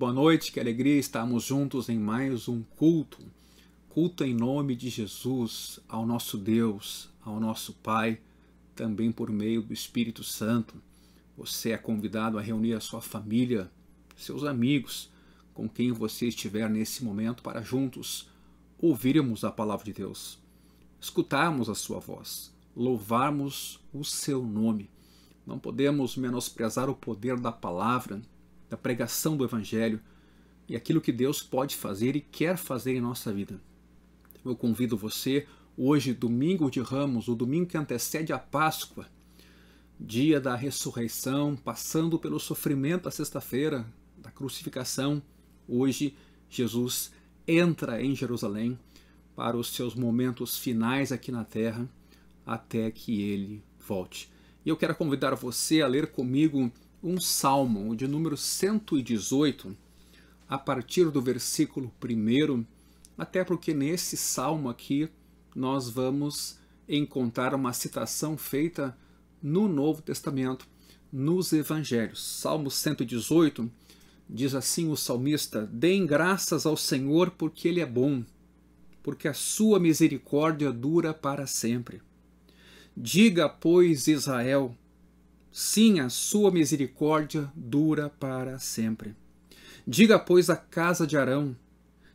Boa noite, que alegria estarmos juntos em mais um culto. Culto em nome de Jesus, ao nosso Deus, ao nosso Pai, também por meio do Espírito Santo. Você é convidado a reunir a sua família, seus amigos, com quem você estiver nesse momento, para juntos ouvirmos a palavra de Deus, escutarmos a sua voz, louvarmos o seu nome. Não podemos menosprezar o poder da palavra, da pregação do Evangelho e aquilo que Deus pode fazer e quer fazer em nossa vida. Eu convido você, hoje, domingo de Ramos, o domingo que antecede a Páscoa, dia da ressurreição, passando pelo sofrimento da sexta-feira, da crucificação. Hoje, Jesus entra em Jerusalém para os seus momentos finais aqui na terra, até que ele volte. E eu quero convidar você a ler comigo um salmo de número 118, a partir do versículo 1, até porque nesse salmo aqui nós vamos encontrar uma citação feita no Novo Testamento, nos Evangelhos. Salmo 118 diz assim o salmista: Deem graças ao Senhor porque Ele é bom, porque a sua misericórdia dura para sempre. Diga, pois, Israel, sim, a sua misericórdia dura para sempre. Diga, pois, a casa de Arão,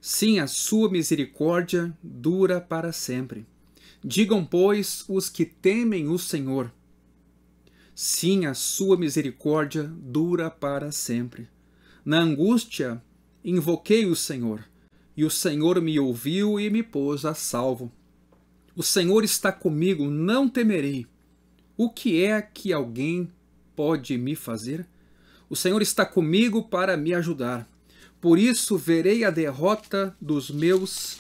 sim, a sua misericórdia dura para sempre. Digam, pois, os que temem o Senhor, sim, a sua misericórdia dura para sempre. Na angústia, invoquei o Senhor, e o Senhor me ouviu e me pôs a salvo. O Senhor está comigo, não temerei. O que é que alguém pode me fazer? O Senhor está comigo para me ajudar. Por isso verei a derrota dos meus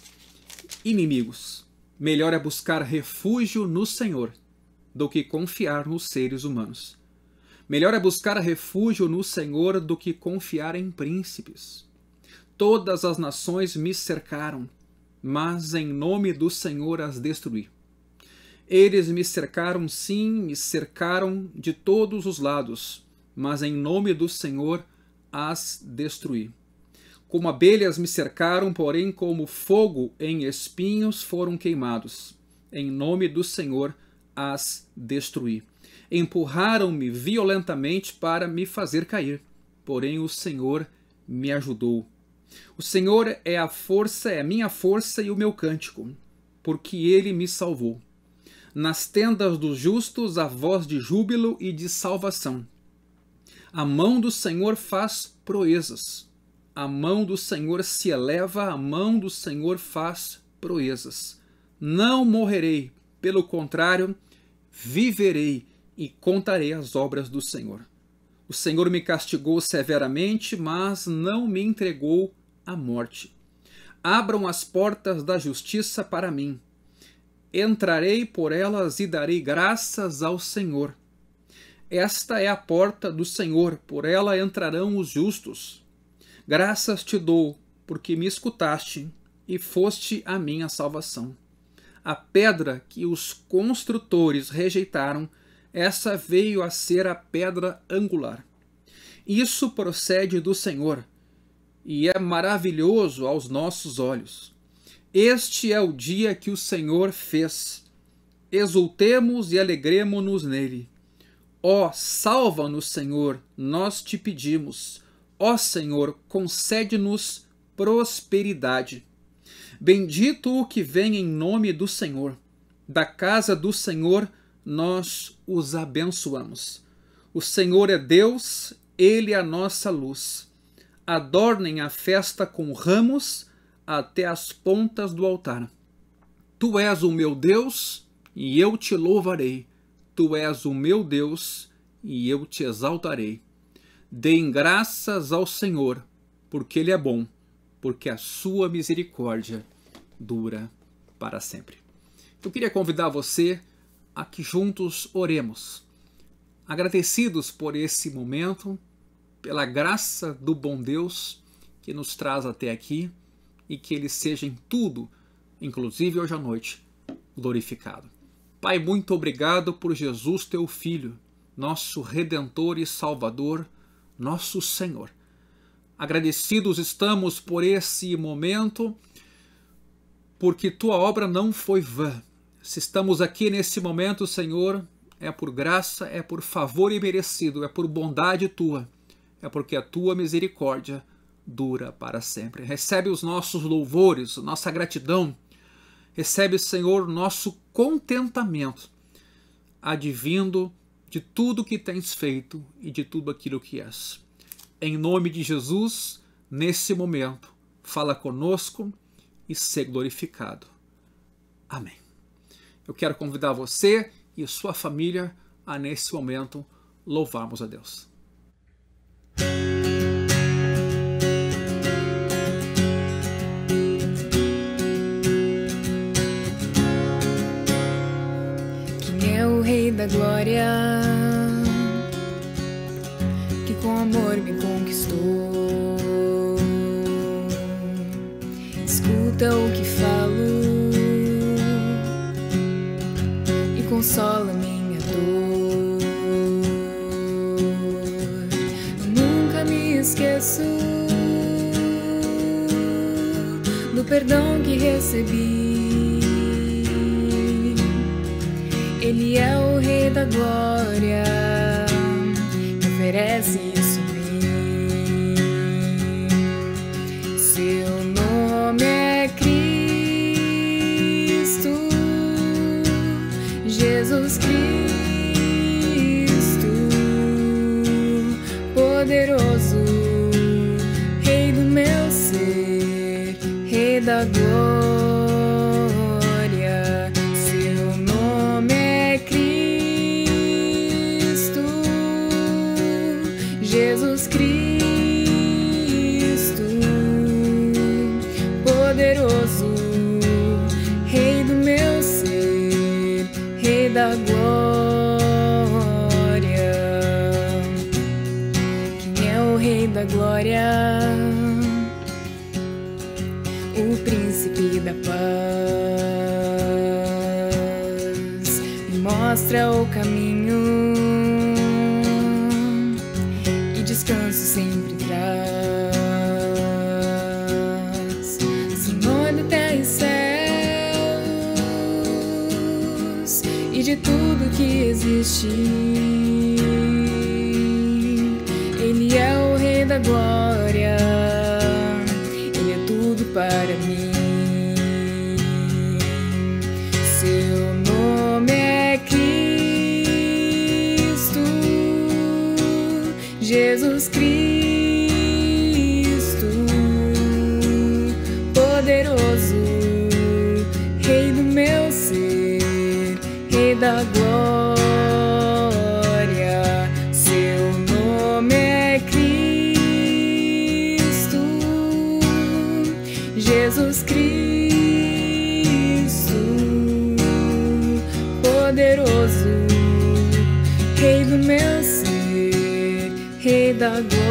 inimigos. Melhor é buscar refúgio no Senhor do que confiar nos seres humanos. Melhor é buscar refúgio no Senhor do que confiar em príncipes. Todas as nações me cercaram, mas em nome do Senhor as destruí. Eles me cercaram, sim, me cercaram de todos os lados, mas em nome do Senhor as destruí. Como abelhas me cercaram, porém como fogo em espinhos foram queimados. Em nome do Senhor as destruí. Empurraram-me violentamente para me fazer cair, porém o Senhor me ajudou. O Senhor é a força, é a minha força e o meu cântico, porque Ele me salvou. Nas tendas dos justos há voz de júbilo e de salvação. A mão do Senhor faz proezas. A mão do Senhor se eleva, a mão do Senhor faz proezas. Não morrerei, pelo contrário, viverei e contarei as obras do Senhor. O Senhor me castigou severamente, mas não me entregou à morte. Abram as portas da justiça para mim. Entrarei por elas e darei graças ao Senhor. Esta é a porta do Senhor, por ela entrarão os justos. Graças te dou, porque me escutaste e foste a minha salvação. A pedra que os construtores rejeitaram, essa veio a ser a pedra angular. Isso procede do Senhor, e é maravilhoso aos nossos olhos. Este é o dia que o Senhor fez. Exultemos e alegremo-nos nele. Ó, salva-nos, Senhor, nós te pedimos. Ó Senhor, concede-nos prosperidade. Bendito o que vem em nome do Senhor. Da casa do Senhor nós os abençoamos. O Senhor é Deus, Ele é a nossa luz. Adornem a festa com ramos até as pontas do altar. Tu és o meu Deus, e eu te louvarei. Tu és o meu Deus, e eu te exaltarei. Deem graças ao Senhor, porque Ele é bom, porque a sua misericórdia dura para sempre. Eu queria convidar você a que juntos oremos, agradecidos por esse momento, pela graça do bom Deus que nos traz até aqui, e que Ele seja em tudo, inclusive hoje à noite, glorificado. Pai, muito obrigado por Jesus, teu Filho, nosso Redentor e Salvador, nosso Senhor. Agradecidos estamos por esse momento, porque tua obra não foi vã. Se estamos aqui nesse momento, Senhor, é por graça, é por favor imerecido, é por bondade tua, é porque a tua misericórdia dura para sempre. Recebe os nossos louvores, nossa gratidão, recebe, Senhor, nosso contentamento, advindo de tudo que tens feito e de tudo aquilo que és. Em nome de Jesus, nesse momento, fala conosco e ser glorificado. Amém. Eu quero convidar você e sua família a, nesse momento, louvarmos a Deus. Quem é o Rei da Glória, que com amor me conquistou? Escuta o que falo e consola minha dor. Nunca me esqueço do perdão que recebi. Ele é o Rei da Glória, me oferece isso a mim. Seu nome é Cristo, Jesus Cristo, poderoso, Rei do meu ser, Rei da glória. Seu nome é Cristo, Jesus Cristo, poderoso, Rei do meu ser, Rei da glória. Quem é o Rei da glória? O príncipe da paz, me mostra o caminho e descanso sempre traz. Senhor de terra e céus e de tudo que existe, Ele é o Rei da glória, Ele é tudo para mim. Seu nome é Cristo, Jesus Cristo, poderoso, Rei do meu ser, Rei da glória. Seu nome é Cristo, Jesus Cristo, poderoso, Rei do meu ser, Rei da glória.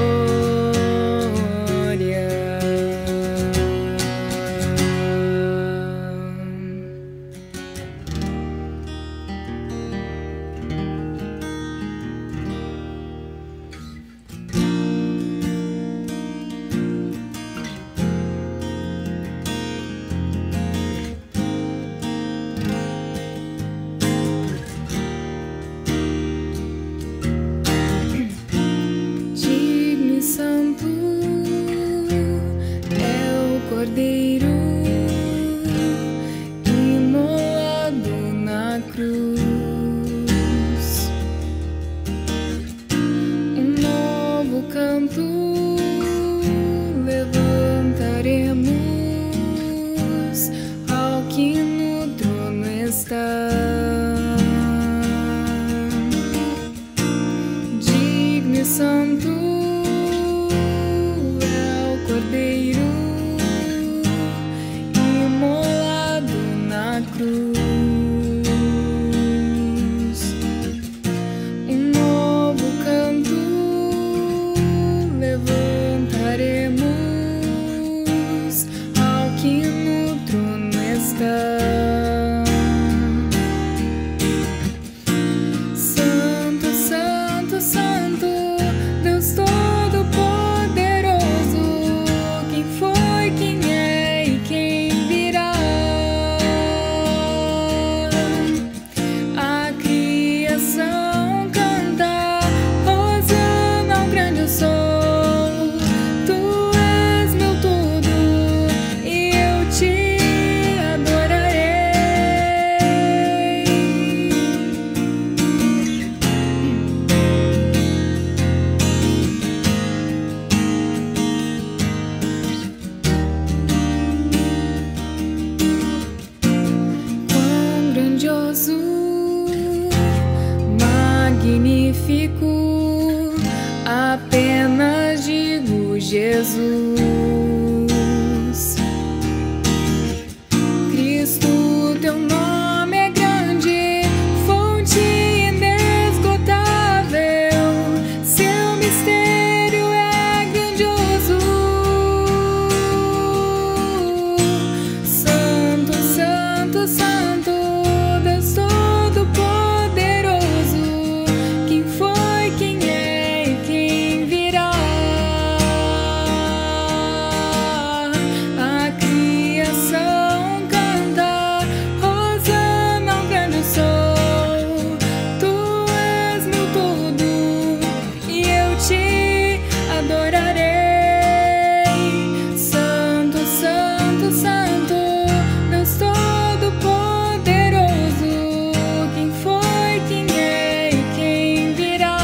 Jesus. Cristo, teu nome é grande, fonte inesgotável, seu mistério é grandioso. Santo, Santo, Santo, Deus Todo-Poderoso, quem foi, quem é e quem virá. A criação canta, Hosana ao grande sol. Tu és meu tudo e eu te adorarei. Santo, Santo, Santo, Deus Todo-Poderoso, quem foi, quem é e quem virá.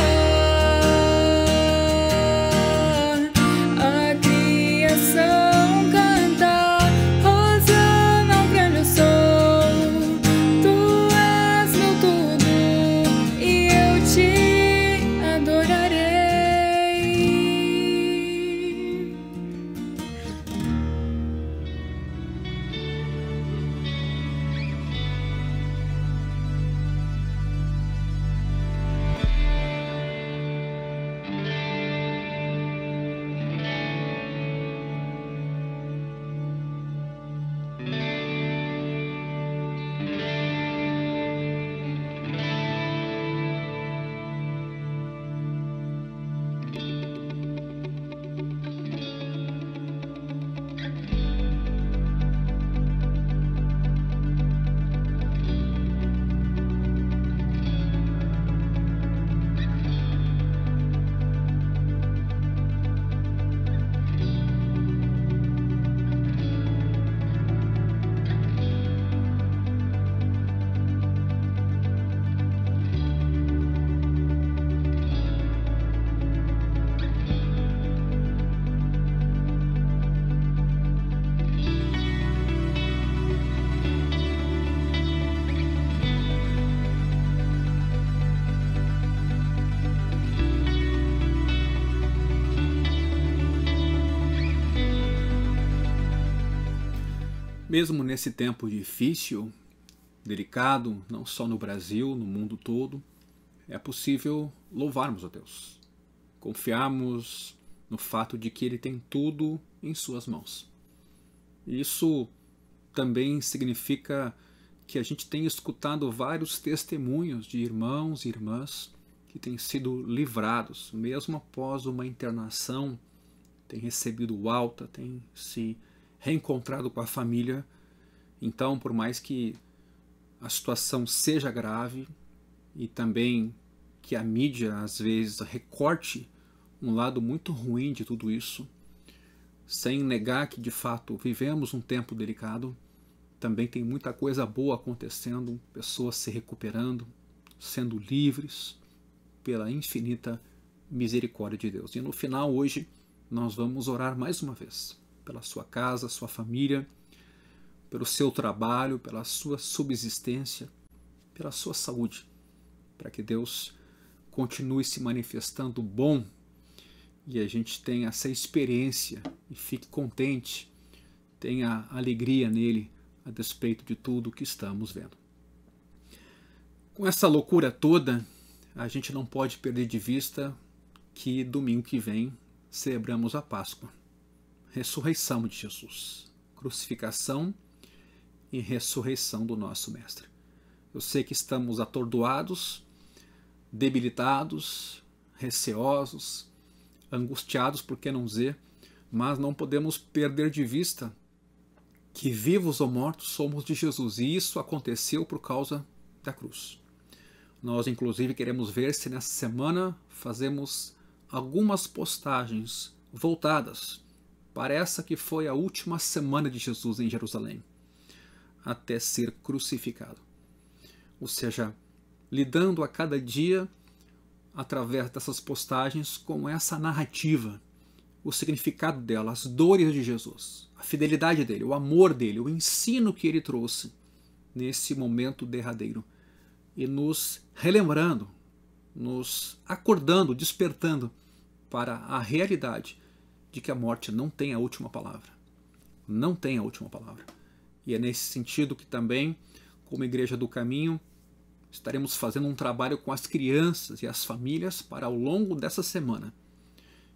A criação canta, Hosana ao grande sol. Tu és meu tudo e eu te adorarei. Mesmo nesse tempo difícil, delicado, não só no Brasil, no mundo todo, é possível louvarmos a Deus. Confiarmos no fato de que Ele tem tudo em suas mãos. Isso também significa que a gente tem escutado vários testemunhos de irmãos e irmãs que têm sido livrados, mesmo após uma internação, têm recebido alta, têm se reencontrado com a família. Então, por mais que a situação seja grave e também que a mídia às vezes recorte um lado muito ruim de tudo isso, sem negar que de fato vivemos um tempo delicado, também tem muita coisa boa acontecendo, pessoas se recuperando, sendo livres pela infinita misericórdia de Deus. E no final, hoje, nós vamos orar mais uma vez pela sua casa, sua família, pelo seu trabalho, pela sua subsistência, pela sua saúde, para que Deus continue se manifestando bom e a gente tenha essa experiência e fique contente, tenha alegria nele a despeito de tudo que estamos vendo. Com essa loucura toda, a gente não pode perder de vista que domingo que vem celebramos a Páscoa. Ressurreição de Jesus, crucificação e ressurreição do nosso Mestre. Eu sei que estamos atordoados, debilitados, receosos, angustiados, por que não dizer, mas não podemos perder de vista que vivos ou mortos somos de Jesus, e isso aconteceu por causa da cruz. Nós, inclusive, queremos ver se nessa semana fazemos algumas postagens voltadas para essa que foi a última semana de Jesus em Jerusalém, até ser crucificado. Ou seja, lidando a cada dia, através dessas postagens, com essa narrativa, o significado dela, as dores de Jesus, a fidelidade dele, o amor dele, o ensino que ele trouxe nesse momento derradeiro, e nos relembrando, nos acordando, despertando para a realidade de que a morte não tem a última palavra. Não tem a última palavra. E é nesse sentido que também, como Igreja do Caminho, estaremos fazendo um trabalho com as crianças e as famílias para, ao longo dessa semana,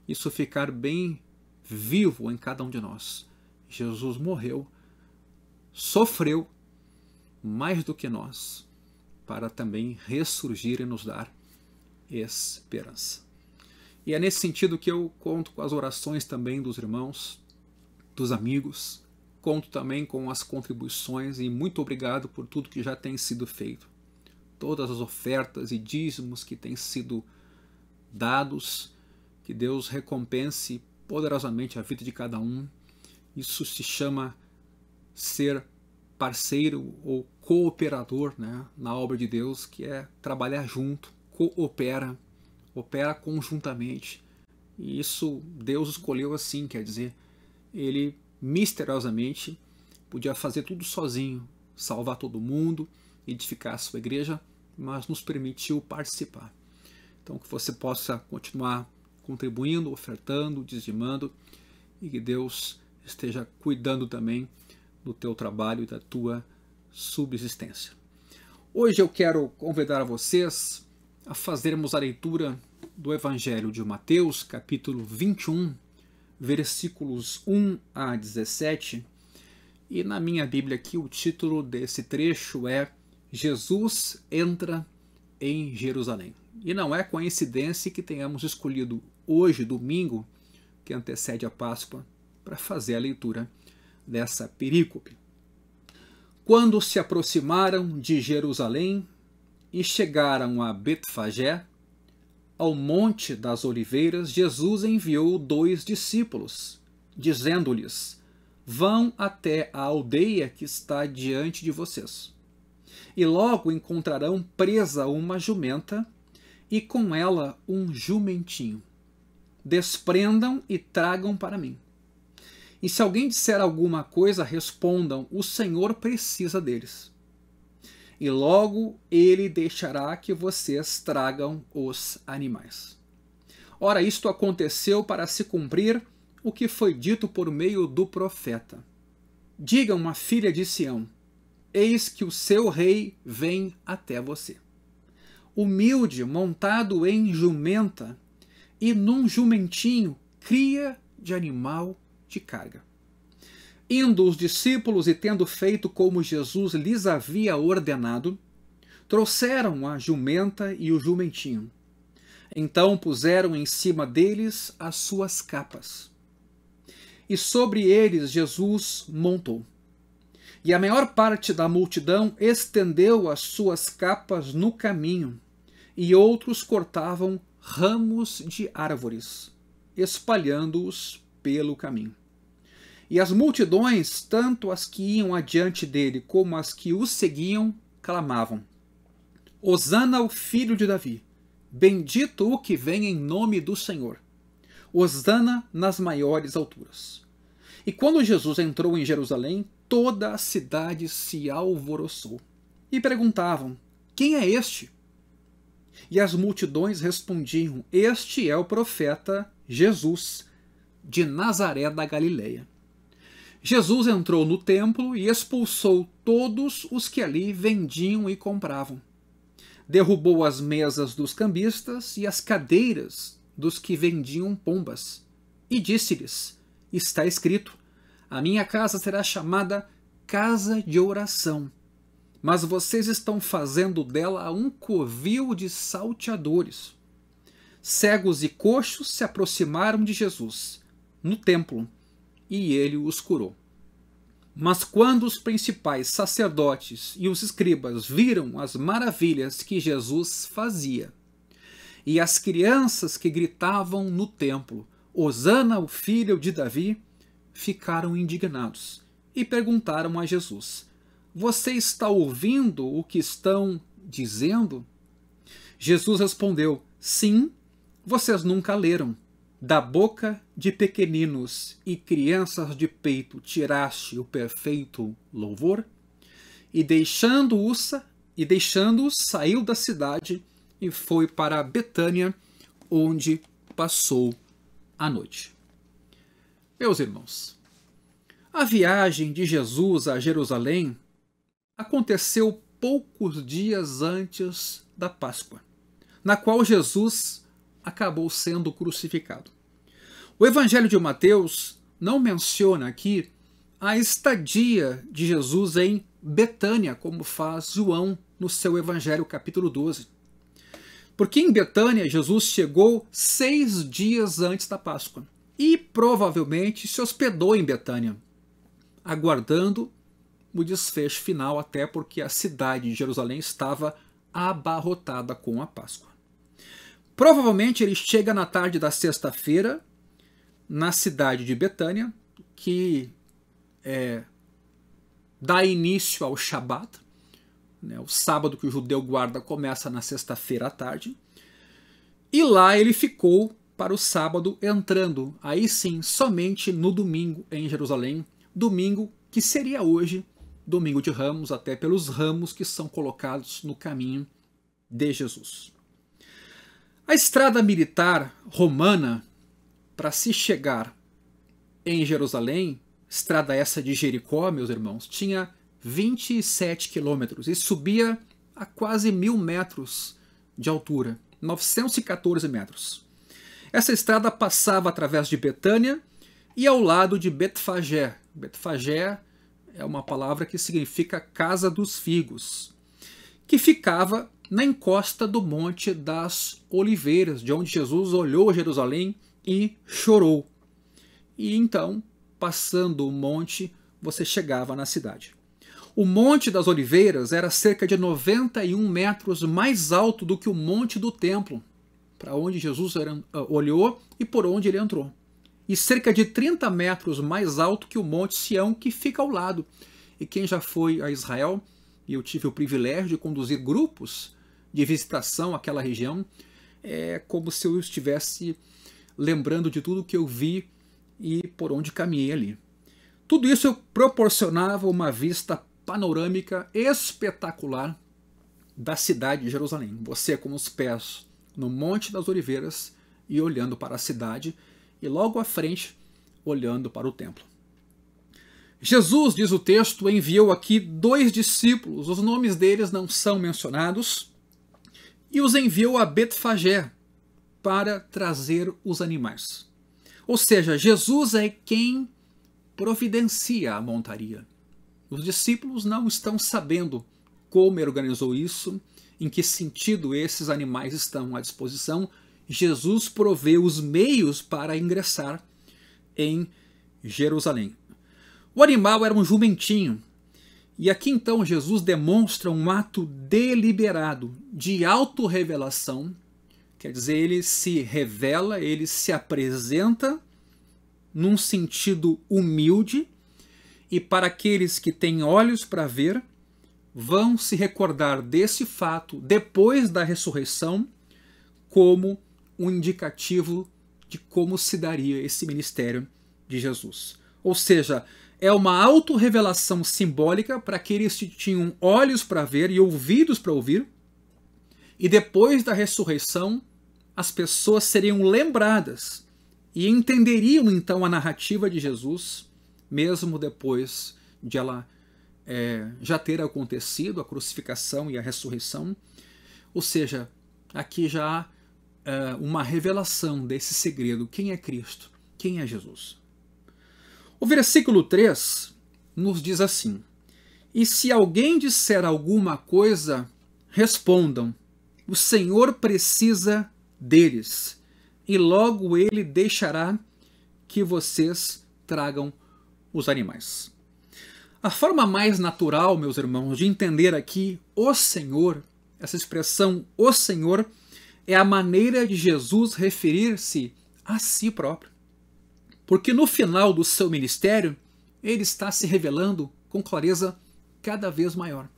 isso ficar bem vivo em cada um de nós. Jesus morreu, sofreu mais do que nós, para também ressurgir e nos dar esperança. E é nesse sentido que eu conto com as orações também dos irmãos, dos amigos, conto também com as contribuições e muito obrigado por tudo que já tem sido feito. Todas as ofertas e dízimos que têm sido dados, que Deus recompense poderosamente a vida de cada um. Isso se chama ser parceiro ou cooperador, né, na obra de Deus, que é trabalhar junto, opera conjuntamente. E isso Deus escolheu assim, quer dizer, ele misteriosamente podia fazer tudo sozinho, salvar todo mundo, edificar a sua igreja, mas nos permitiu participar. Então que você possa continuar contribuindo, ofertando, dizimando, e que Deus esteja cuidando também do teu trabalho e da tua subsistência. Hoje eu quero convidar a vocês a fazermos a leitura do Evangelho de Mateus, capítulo 21, versículos 1 a 17, e na minha Bíblia aqui o título desse trecho é Jesus entra em Jerusalém. E não é coincidência que tenhamos escolhido hoje, domingo, que antecede a Páscoa, para fazer a leitura dessa perícope. Quando se aproximaram de Jerusalém e chegaram a Betfagé, ao Monte das Oliveiras, Jesus enviou 2 discípulos, dizendo-lhes: vão até a aldeia que está diante de vocês, e logo encontrarão presa uma jumenta e com ela um jumentinho. Desprendam e tragam para mim. E se alguém disser alguma coisa, respondam: o Senhor precisa deles. E logo ele deixará que vocês tragam os animais. Ora, isto aconteceu para se cumprir o que foi dito por meio do profeta. Digam à filha de Sião: eis que o seu rei vem até você. Humilde, montado em jumenta, e num jumentinho, cria de animal de carga. Indo os discípulos e tendo feito como Jesus lhes havia ordenado, trouxeram a jumenta e o jumentinho. Então puseram em cima deles as suas capas. E sobre eles Jesus montou. E a maior parte da multidão estendeu as suas capas no caminho, e outros cortavam ramos de árvores, espalhando-os pelo caminho. E as multidões, tanto as que iam adiante dele como as que o seguiam, clamavam: Hosana ao filho de Davi, bendito o que vem em nome do Senhor, Hosana nas maiores alturas. E quando Jesus entrou em Jerusalém, toda a cidade se alvoroçou, e perguntavam: quem é este? E as multidões respondiam: este é o profeta Jesus, de Nazaré da Galileia. Jesus entrou no templo e expulsou todos os que ali vendiam e compravam. Derrubou as mesas dos cambistas e as cadeiras dos que vendiam pombas. E disse-lhes: está escrito, a minha casa será chamada casa de oração, mas vocês estão fazendo dela um covil de salteadores. Cegos e coxos se aproximaram de Jesus no templo, e ele os curou. Mas quando os principais sacerdotes e os escribas viram as maravilhas que Jesus fazia, e as crianças que gritavam no templo: Hosana, o filho de Davi, ficaram indignados e perguntaram a Jesus: você está ouvindo o que estão dizendo? Jesus respondeu: sim, vocês nunca leram. Da boca de pequeninos e crianças de peito tiraste o perfeito louvor? E deixando-os, saiu da cidade e foi para Betânia, onde passou a noite. Meus irmãos, a viagem de Jesus a Jerusalém aconteceu poucos dias antes da Páscoa, na qual Jesus acabou sendo crucificado. O Evangelho de Mateus não menciona aqui a estadia de Jesus em Betânia, como faz João no seu Evangelho capítulo 12. Porque em Betânia Jesus chegou 6 dias antes da Páscoa e provavelmente se hospedou em Betânia, aguardando o desfecho final, até porque a cidade de Jerusalém estava abarrotada com a Páscoa. Provavelmente ele chega na tarde da sexta-feira na cidade de Betânia, que dá início ao Shabat, né, o sábado que o judeu guarda começa na sexta-feira à tarde, e lá ele ficou para o sábado, entrando aí sim somente no domingo em Jerusalém, domingo que seria hoje domingo de Ramos, até pelos ramos que são colocados no caminho de Jesus. A estrada militar romana, para se chegar em Jerusalém, estrada essa de Jericó, meus irmãos, tinha 27 quilômetros e subia a quase 1.000 metros de altura, 914 metros. Essa estrada passava através de Betânia e ao lado de Betfagé. Betfagé é uma palavra que significa Casa dos Figos, que ficava na encosta do Monte das Oliveiras, de onde Jesus olhou Jerusalém e chorou. E então, passando o monte, você chegava na cidade. O Monte das Oliveiras era cerca de 91 metros mais alto do que o Monte do Templo, para onde Jesus olhou e por onde ele entrou. E cerca de 30 metros mais alto que o Monte Sião, que fica ao lado. E quem já foi a Israel, e eu tive o privilégio de conduzir grupos de visitação àquela região, é como se eu estivesse lembrando de tudo que eu vi e por onde caminhei ali. Tudo isso proporcionava uma vista panorâmica espetacular da cidade de Jerusalém. Você com os pés no Monte das Oliveiras e olhando para a cidade, e logo à frente, olhando para o templo. Jesus, diz o texto, enviou aqui 2 discípulos, os nomes deles não são mencionados, e os enviou a Betfagé para trazer os animais. Ou seja, Jesus é quem providencia a montaria. Os discípulos não estão sabendo como ele organizou isso, em que sentido esses animais estão à disposição. Jesus provê os meios para ingressar em Jerusalém. O animal era um jumentinho. E aqui então Jesus demonstra um ato deliberado de autorrevelação. Quer dizer, ele se revela, ele se apresenta num sentido humilde, e para aqueles que têm olhos para ver, vão se recordar desse fato depois da ressurreição como um indicativo de como se daria esse ministério de Jesus. Ou seja, é uma autorrevelação simbólica para aqueles que tinham olhos para ver e ouvidos para ouvir, e depois da ressurreição as pessoas seriam lembradas e entenderiam então a narrativa de Jesus, mesmo depois de ela já ter acontecido, a crucificação e a ressurreição. Ou seja, aqui já há uma revelação desse segredo. Quem é Cristo? Quem é Jesus? O versículo 3 nos diz assim: e se alguém disser alguma coisa, respondam, o Senhor precisa deles, e logo ele deixará que vocês tragam os animais. A forma mais natural, meus irmãos, de entender aqui o Senhor, essa expressão o Senhor, é a maneira de Jesus referir-se a si próprio. Porque no final do seu ministério, ele está se revelando com clareza cada vez maior.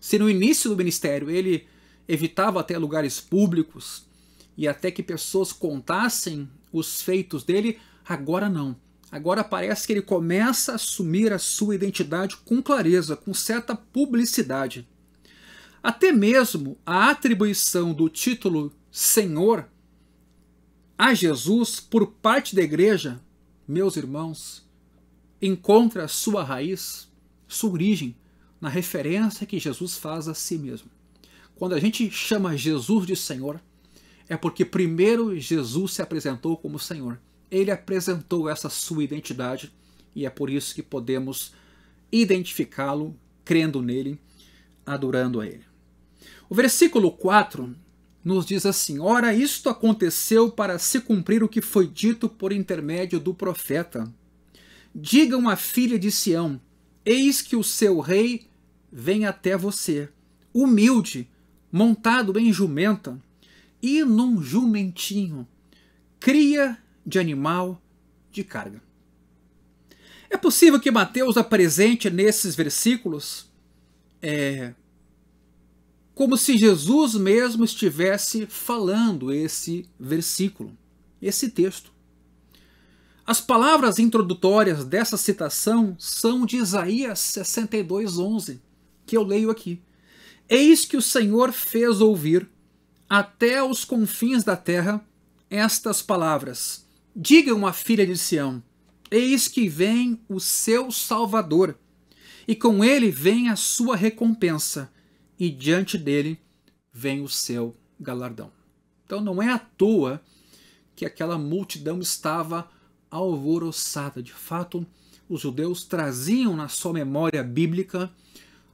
Se no início do ministério ele evitava até lugares públicos e até que pessoas contassem os feitos dele, agora não. Agora parece que ele começa a assumir a sua identidade com clareza, com certa publicidade. Até mesmo a atribuição do título Senhor a Jesus por parte da igreja, meus irmãos, encontra sua raiz, sua origem, na referência que Jesus faz a si mesmo. Quando a gente chama Jesus de Senhor, é porque primeiro Jesus se apresentou como Senhor. Ele apresentou essa sua identidade e é por isso que podemos identificá-lo, crendo nele, adorando a ele. O versículo 4 nos diz assim: ora, isto aconteceu para se cumprir o que foi dito por intermédio do profeta. Digam à filha de Sião: eis que o seu rei vem até você, humilde, montado em jumenta, e num jumentinho, cria de animal de carga. É possível que Mateus apresente nesses versículos como se Jesus mesmo estivesse falando esse versículo, esse texto. As palavras introdutórias dessa citação são de Isaías 62:11, que eu leio aqui. Eis que o Senhor fez ouvir até os confins da terra estas palavras. Digam à filha de Sião: eis que vem o seu Salvador, e com ele vem a sua recompensa, e diante dele vem o seu galardão. Então não é à toa que aquela multidão estava alvoroçada. De fato, os judeus traziam na sua memória bíblica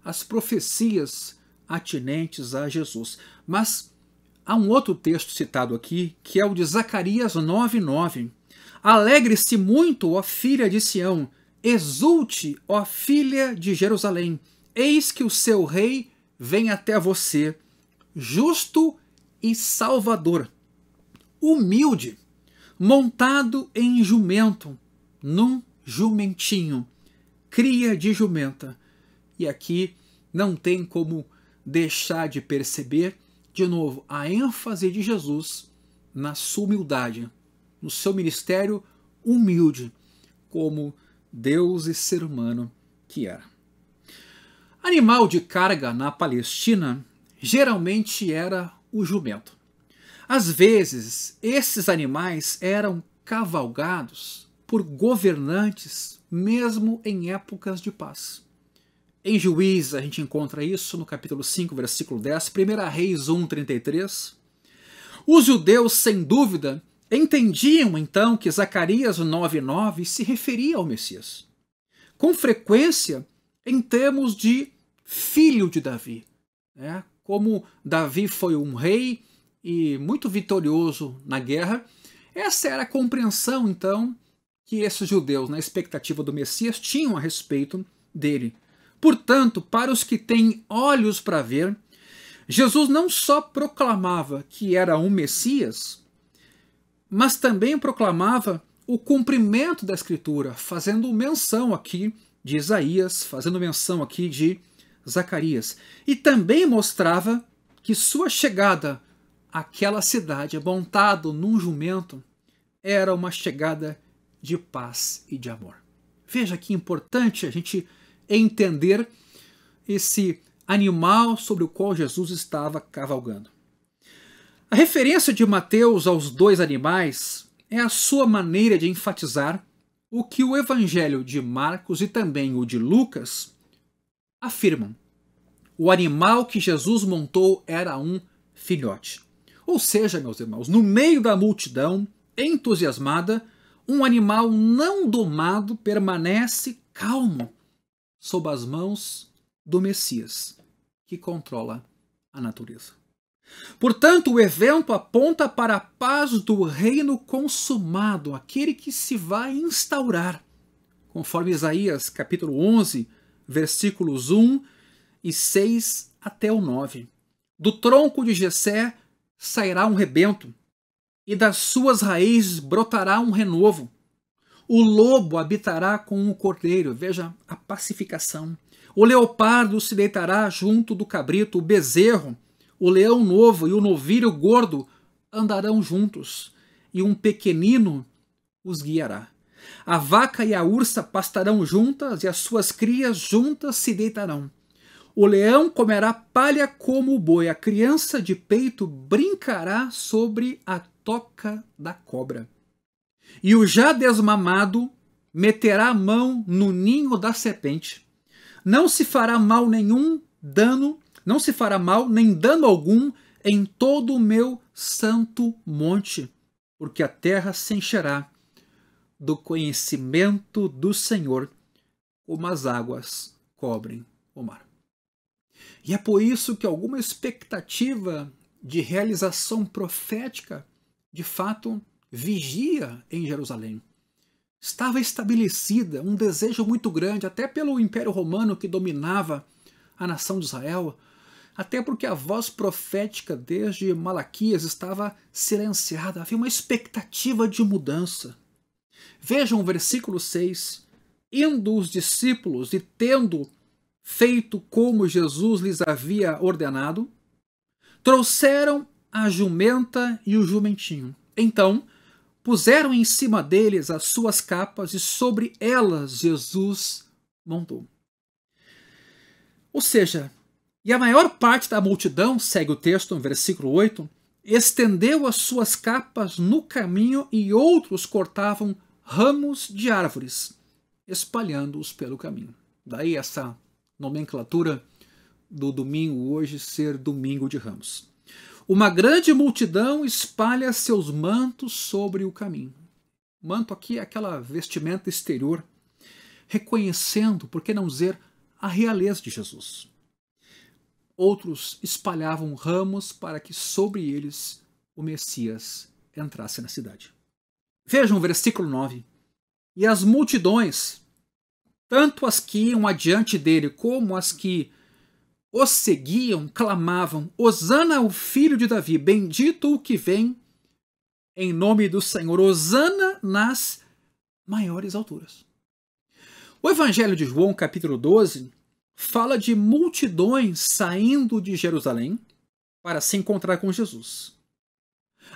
as profecias atinentes a Jesus. Mas há um outro texto citado aqui, que é o de Zacarias 9:9. Alegre-se muito, ó filha de Sião, exulte, ó filha de Jerusalém, eis que o seu rei vem até você, justo e salvador, humilde, montado em jumento, num jumentinho, cria de jumenta. E aqui não tem como deixar de perceber, de novo, a ênfase de Jesus na sua humildade, no seu ministério humilde, como Deus e ser humano que era. Animal de carga na Palestina geralmente era o jumento. Às vezes, esses animais eram cavalgados por governantes, mesmo em épocas de paz. Em Juízes a gente encontra isso no capítulo 5, versículo 10, 1 Reis 1:33. Os judeus, sem dúvida, entendiam então que Zacarias 9:9 se referia ao Messias, com frequência em termos de filho de Davi. Como Davi foi um rei e muito vitorioso na guerra, essa era a compreensão então que esses judeus, na expectativa do Messias, tinham a respeito dele. Portanto, para os que têm olhos para ver, Jesus não só proclamava que era um Messias, mas também proclamava o cumprimento da Escritura, fazendo menção aqui de Isaías, fazendo menção aqui de Zacarias. E também mostrava que sua chegada àquela cidade, montado num jumento, era uma chegada de paz e de amor. Veja que importante a gente entender esse animal sobre o qual Jesus estava cavalgando. A referência de Mateus aos dois animais é a sua maneira de enfatizar o que o Evangelho de Marcos e também o de Lucas afirmam. O animal que Jesus montou era um filhote. Ou seja, meus irmãos, no meio da multidão entusiasmada, um animal não domado permanece calmo sob as mãos do Messias, que controla a natureza. Portanto, o evento aponta para a paz do reino consumado, aquele que se vai instaurar, conforme Isaías capítulo 11, versículos 1 e 6 até o 9. Do tronco de Jessé sairá um rebento, e das suas raízes brotará um renovo. O lobo habitará com o cordeiro, veja a pacificação. O leopardo se deitará junto do cabrito, o bezerro, o leão novo e o novilho gordo andarão juntos, e um pequenino os guiará. A vaca e a ursa pastarão juntas, e as suas crias juntas se deitarão. O leão comerá palha como o boi, a criança de peito brincará sobre a toca da cobra. E o já desmamado meterá a mão no ninho da serpente. Não se fará mal nenhum dano, não se fará mal nem dano algum em todo o meu santo monte, porque a terra se encherá do conhecimento do Senhor, como as águas cobrem o mar. E é por isso que alguma expectativa de realização profética, de fato, vigia em Jerusalém. Estava estabelecida um desejo muito grande, até pelo Império Romano que dominava a nação de Israel, até porque a voz profética desde Malaquias estava silenciada, havia uma expectativa de mudança. Vejam o versículo 6, indo os discípulos e tendo feito como Jesus lhes havia ordenado, trouxeram a jumenta e o jumentinho. Então, puseram em cima deles as suas capas e sobre elas Jesus montou. Ou seja, e a maior parte da multidão, segue o texto no versículo 8, estendeu as suas capas no caminho e outros cortavam ramos de árvores, espalhando-os pelo caminho. Daí essa nomenclatura do domingo hoje ser domingo de Ramos. Uma grande multidão espalha seus mantos sobre o caminho. Manto aqui é aquela vestimenta exterior, reconhecendo, por que não dizer, a realeza de Jesus. Outros espalhavam ramos para que sobre eles o Messias entrasse na cidade. Vejam o versículo 9. E as multidões, tanto as que iam adiante dele como as que os seguiam, clamavam: Hosana ao filho de Davi, bendito o que vem em nome do Senhor, Hosana nas maiores alturas. O Evangelho de João, capítulo 12, fala de multidões saindo de Jerusalém para se encontrar com Jesus.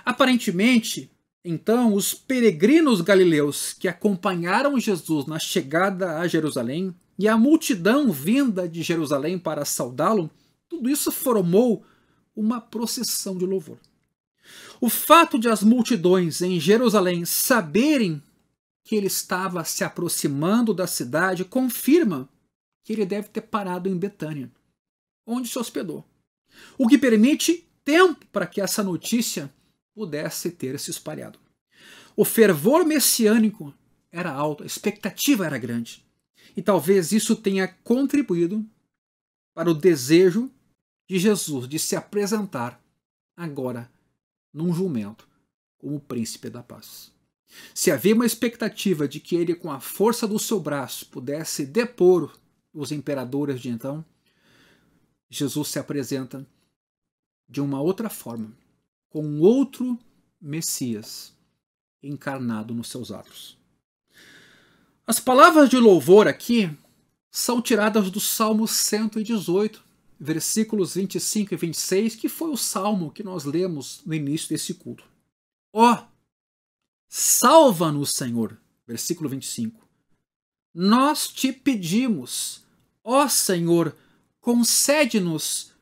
Aparentemente, então, os peregrinos galileus que acompanharam Jesus na chegada a Jerusalém e a multidão vinda de Jerusalém para saudá-lo, tudo isso formou uma procissão de louvor. O fato de as multidões em Jerusalém saberem que ele estava se aproximando da cidade confirma que ele deve ter parado em Betânia, onde se hospedou, o que permite tempo para que essa notícia pudesse ter se espalhado. O fervor messiânico era alto, a expectativa era grande. E talvez isso tenha contribuído para o desejo de Jesus de se apresentar agora num jumento como príncipe da paz. Se havia uma expectativa de que ele, com a força do seu braço, pudesse depor os imperadores de então, Jesus se apresenta de uma outra forma, com outro Messias encarnado nos seus atos. As palavras de louvor aqui são tiradas do Salmo 118, versículos 25 e 26, que foi o salmo que nós lemos no início desse culto. Ó, salva-nos, Senhor, versículo 25. Nós te pedimos, ó Senhor, concede-nos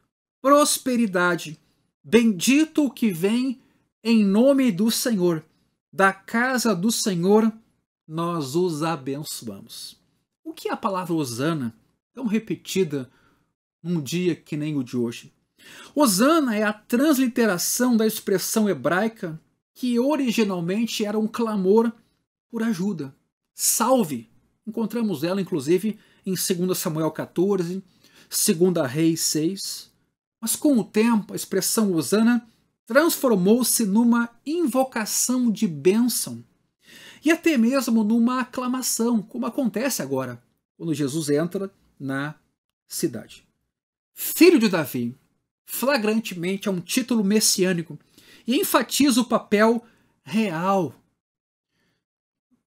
prosperidade. Bendito o que vem em nome do Senhor. Da casa do Senhor nós os abençoamos. O que é a palavra Hosana, tão repetida num dia que nem o de hoje? Hosana é a transliteração da expressão hebraica que originalmente era um clamor por ajuda. Salve! Encontramos ela, inclusive, em 2 Samuel 14, 2 Reis 6. Mas com o tempo, a expressão Hosana transformou-se numa invocação de bênção e até mesmo numa aclamação, como acontece agora, quando Jesus entra na cidade. Filho de Davi, flagrantemente é um título messiânico e enfatiza o papel real,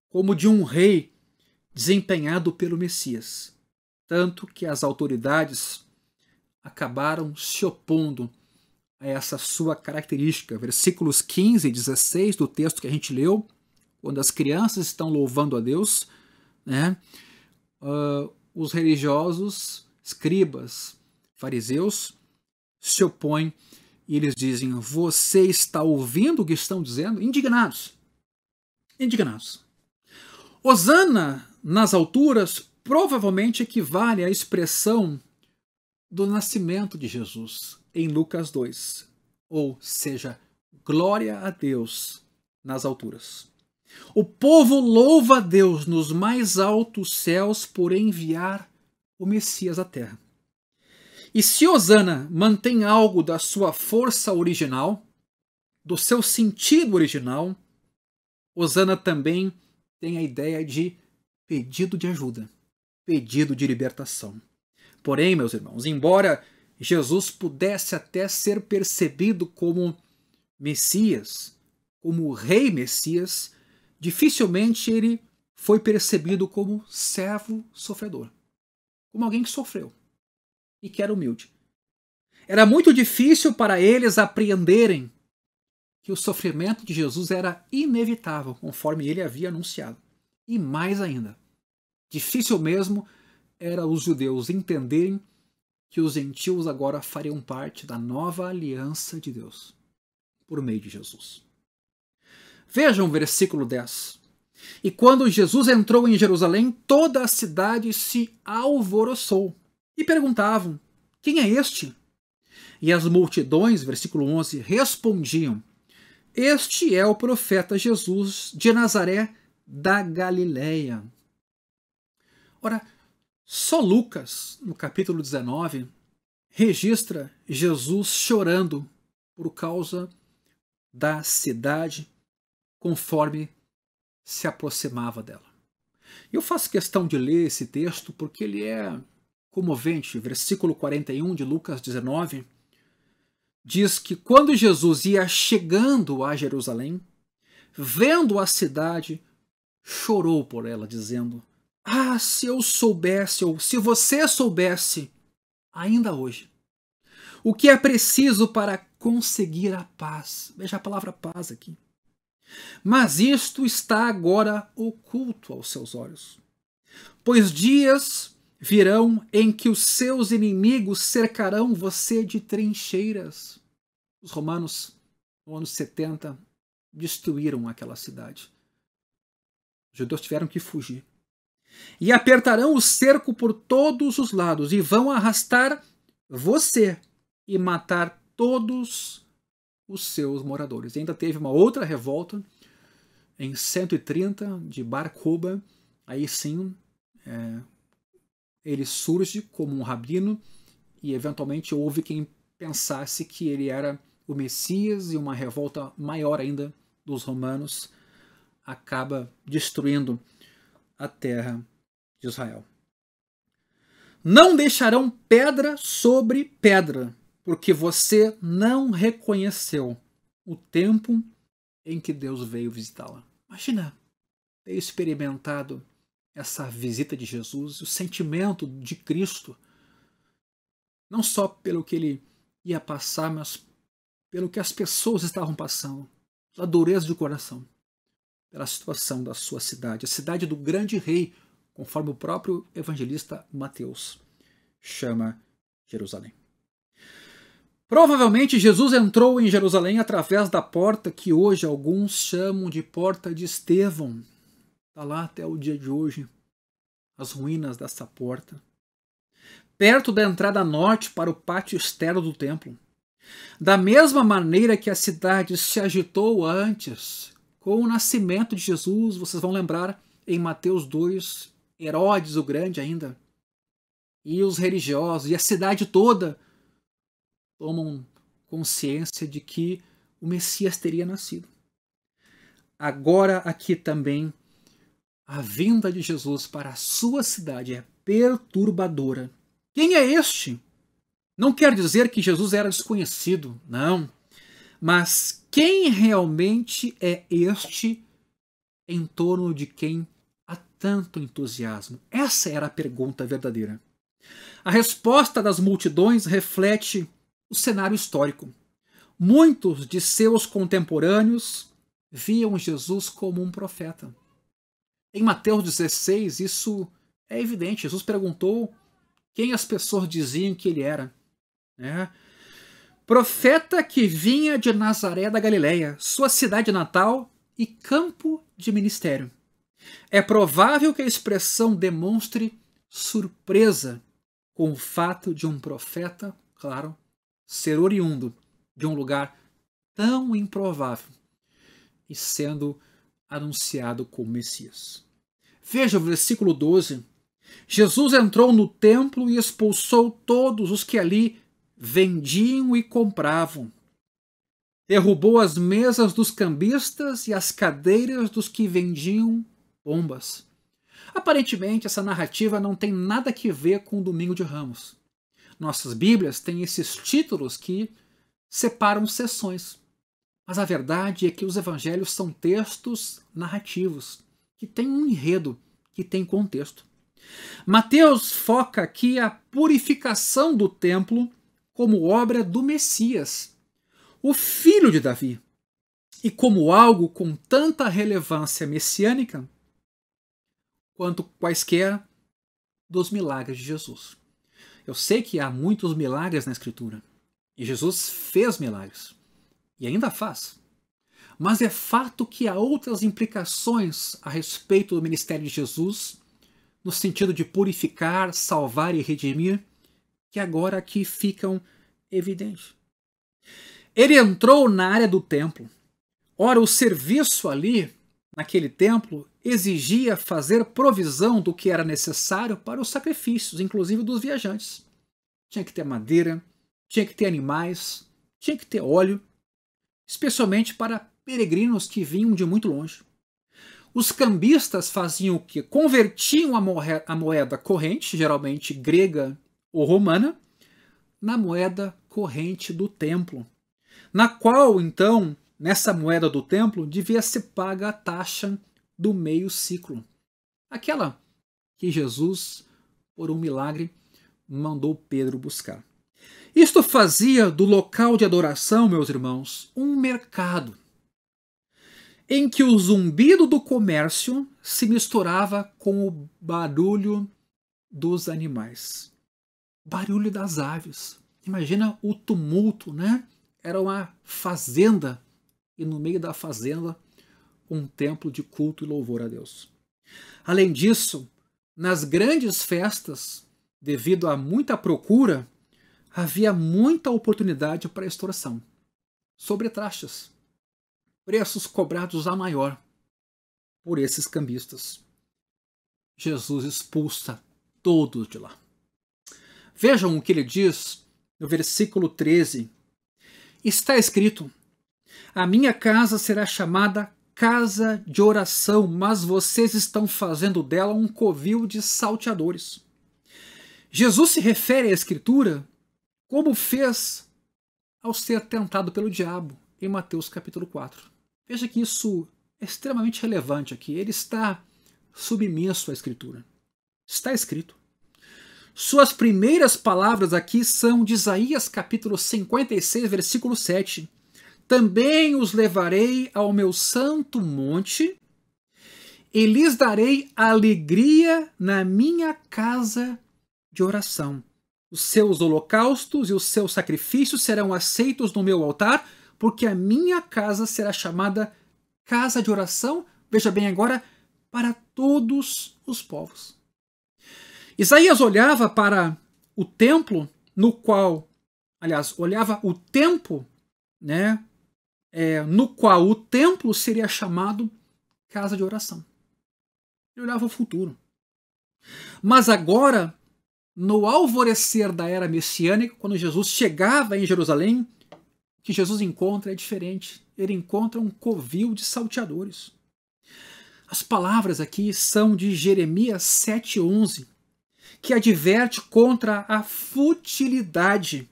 como de um rei desempenhado pelo Messias, tanto que as autoridades acabaram se opondo a essa sua característica. Versículos 15 e 16 do texto que a gente leu, quando as crianças estão louvando a Deus, né, os religiosos, escribas, fariseus, se opõem e eles dizem: você está ouvindo o que estão dizendo? Indignados. indignados. Hosana nas alturas provavelmente equivale à expressão do nascimento de Jesus em Lucas 2, ou seja, glória a Deus nas alturas. O povo louva a Deus nos mais altos céus por enviar o Messias à terra. E se Hosana mantém algo da sua força original, do seu sentido original, Hosana também tem a ideia de pedido de ajuda, pedido de libertação. Porém, meus irmãos, embora Jesus pudesse até ser percebido como Messias, como Rei Messias, dificilmente ele foi percebido como servo sofredor, como alguém que sofreu e que era humilde. Era muito difícil para eles apreenderem que o sofrimento de Jesus era inevitável, conforme ele havia anunciado. E mais ainda, difícil mesmo era os judeus entenderem que os gentios agora fariam parte da nova aliança de Deus, por meio de Jesus. Vejam o versículo 10. E quando Jesus entrou em Jerusalém, toda a cidade se alvoroçou e perguntavam: quem é este? E as multidões, versículo 11, respondiam: este é o profeta Jesus de Nazaré da Galileia. Ora, só Lucas, no capítulo 19, registra Jesus chorando por causa da cidade conforme se aproximava dela. Eu faço questão de ler esse texto porque ele é comovente. Versículo 41 de Lucas 19 diz que quando Jesus ia chegando a Jerusalém, vendo a cidade, chorou por ela, dizendo: ah, se eu soubesse, ou se você soubesse, ainda hoje, o que é preciso para conseguir a paz. Veja a palavra paz aqui. Mas isto está agora oculto aos seus olhos. Pois dias virão em que os seus inimigos cercarão você de trincheiras. Os romanos, no ano 70, destruíram aquela cidade. Os judeus tiveram que fugir. E apertarão o cerco por todos os lados e vão arrastar você e matar todos os seus moradores. E ainda teve uma outra revolta em 130 de Bar Kokhba. Aí sim, ele surge como um rabino e eventualmente houve quem pensasse que ele era o Messias, e uma revolta maior ainda dos romanos acaba destruindo a terra de Israel. Não deixarão pedra sobre pedra, porque você não reconheceu o tempo em que Deus veio visitá-la. Imagina ter experimentado essa visita de Jesus, o sentimento de Cristo, não só pelo que ele ia passar, mas pelo que as pessoas estavam passando, pela dureza de coração, pela situação da sua cidade, a cidade do grande rei, conforme o próprio evangelista Mateus chama Jerusalém. Provavelmente Jesus entrou em Jerusalém através da porta que hoje alguns chamam de Porta de Estevão. Está lá até o dia de hoje, as ruínas dessa porta. Perto da entrada norte para o pátio externo do templo. Da mesma maneira que a cidade se agitou antes, com o nascimento de Jesus, vocês vão lembrar em Mateus 2, Herodes o Grande ainda, e os religiosos, e a cidade toda tomam consciência de que o Messias teria nascido. Agora aqui também, a vinda de Jesus para a sua cidade é perturbadora. Quem é este? Não quer dizer que Jesus era desconhecido, não. Mas quem realmente é este em torno de quem há tanto entusiasmo? Essa era a pergunta verdadeira. A resposta das multidões reflete o cenário histórico. Muitos de seus contemporâneos viam Jesus como um profeta. Em Mateus 16, isso é evidente. Jesus perguntou quem as pessoas diziam que ele era. Profeta que vinha de Nazaré da Galileia, sua cidade natal, e campo de ministério. É provável que a expressão demonstre surpresa com o fato de um profeta, claro, ser oriundo de um lugar tão improvável e sendo anunciado como Messias. Veja o versículo 12. Jesus entrou no templo e expulsou todos os que ali vendiam e compravam. Derrubou as mesas dos cambistas e as cadeiras dos que vendiam pombas. Aparentemente, essa narrativa não tem nada a ver com o Domingo de Ramos. Nossas Bíblias têm esses títulos que separam sessões. Mas a verdade é que os evangelhos são textos narrativos, que têm um enredo, que têm contexto. Mateus foca aqui a purificação do templo como obra do Messias, o filho de Davi, e como algo com tanta relevância messiânica quanto quaisquer dos milagres de Jesus. Eu sei que há muitos milagres na Escritura, e Jesus fez milagres, e ainda faz. Mas é fato que há outras implicações a respeito do ministério de Jesus, no sentido de purificar, salvar e redimir, que agora aqui ficam evidentes. Ele entrou na área do templo. Ora, o serviço ali, naquele templo, exigia fazer provisão do que era necessário para os sacrifícios, inclusive dos viajantes. Tinha que ter madeira, tinha que ter animais, tinha que ter óleo, especialmente para peregrinos que vinham de muito longe. Os cambistas faziam o quê? Convertiam a moeda corrente, geralmente grega ou romana, na moeda corrente do templo, na qual, então, nessa moeda do templo, devia ser paga a taxa do meio ciclo. Aquela que Jesus, por um milagre, mandou Pedro buscar. Isto fazia do local de adoração, meus irmãos, um mercado, em que o zumbido do comércio se misturava com o barulho dos animais. Barulho das aves. Imagina o tumulto, né? Era uma fazenda, e no meio da fazenda, um templo de culto e louvor a Deus. Além disso, nas grandes festas, devido a muita procura, havia muita oportunidade para extorsão. Sobretraxas. Preços cobrados a maior por esses cambistas. Jesus expulsa todos de lá. Vejam o que ele diz no versículo 13. Está escrito: a minha casa será chamada casa de oração, mas vocês estão fazendo dela um covil de salteadores. Jesus se refere à Escritura como fez ao ser tentado pelo diabo em Mateus capítulo 4. Veja que isso é extremamente relevante aqui. Ele está submisso à Escritura. Está escrito. Suas primeiras palavras aqui são de Isaías capítulo 56, versículo 7. Também os levarei ao meu santo monte e lhes darei alegria na minha casa de oração. Os seus holocaustos e os seus sacrifícios serão aceitos no meu altar, porque a minha casa será chamada casa de oração, veja bem agora, para todos os povos. Isaías olhava para o templo no qual, aliás, olhava o tempo, né, no qual o templo seria chamado casa de oração. Ele olhava o futuro. Mas agora, no alvorecer da era messiânica, quando Jesus chegava em Jerusalém, o que Jesus encontra é diferente. Ele encontra um covil de salteadores. As palavras aqui são de Jeremias 7,11, que adverte contra a futilidade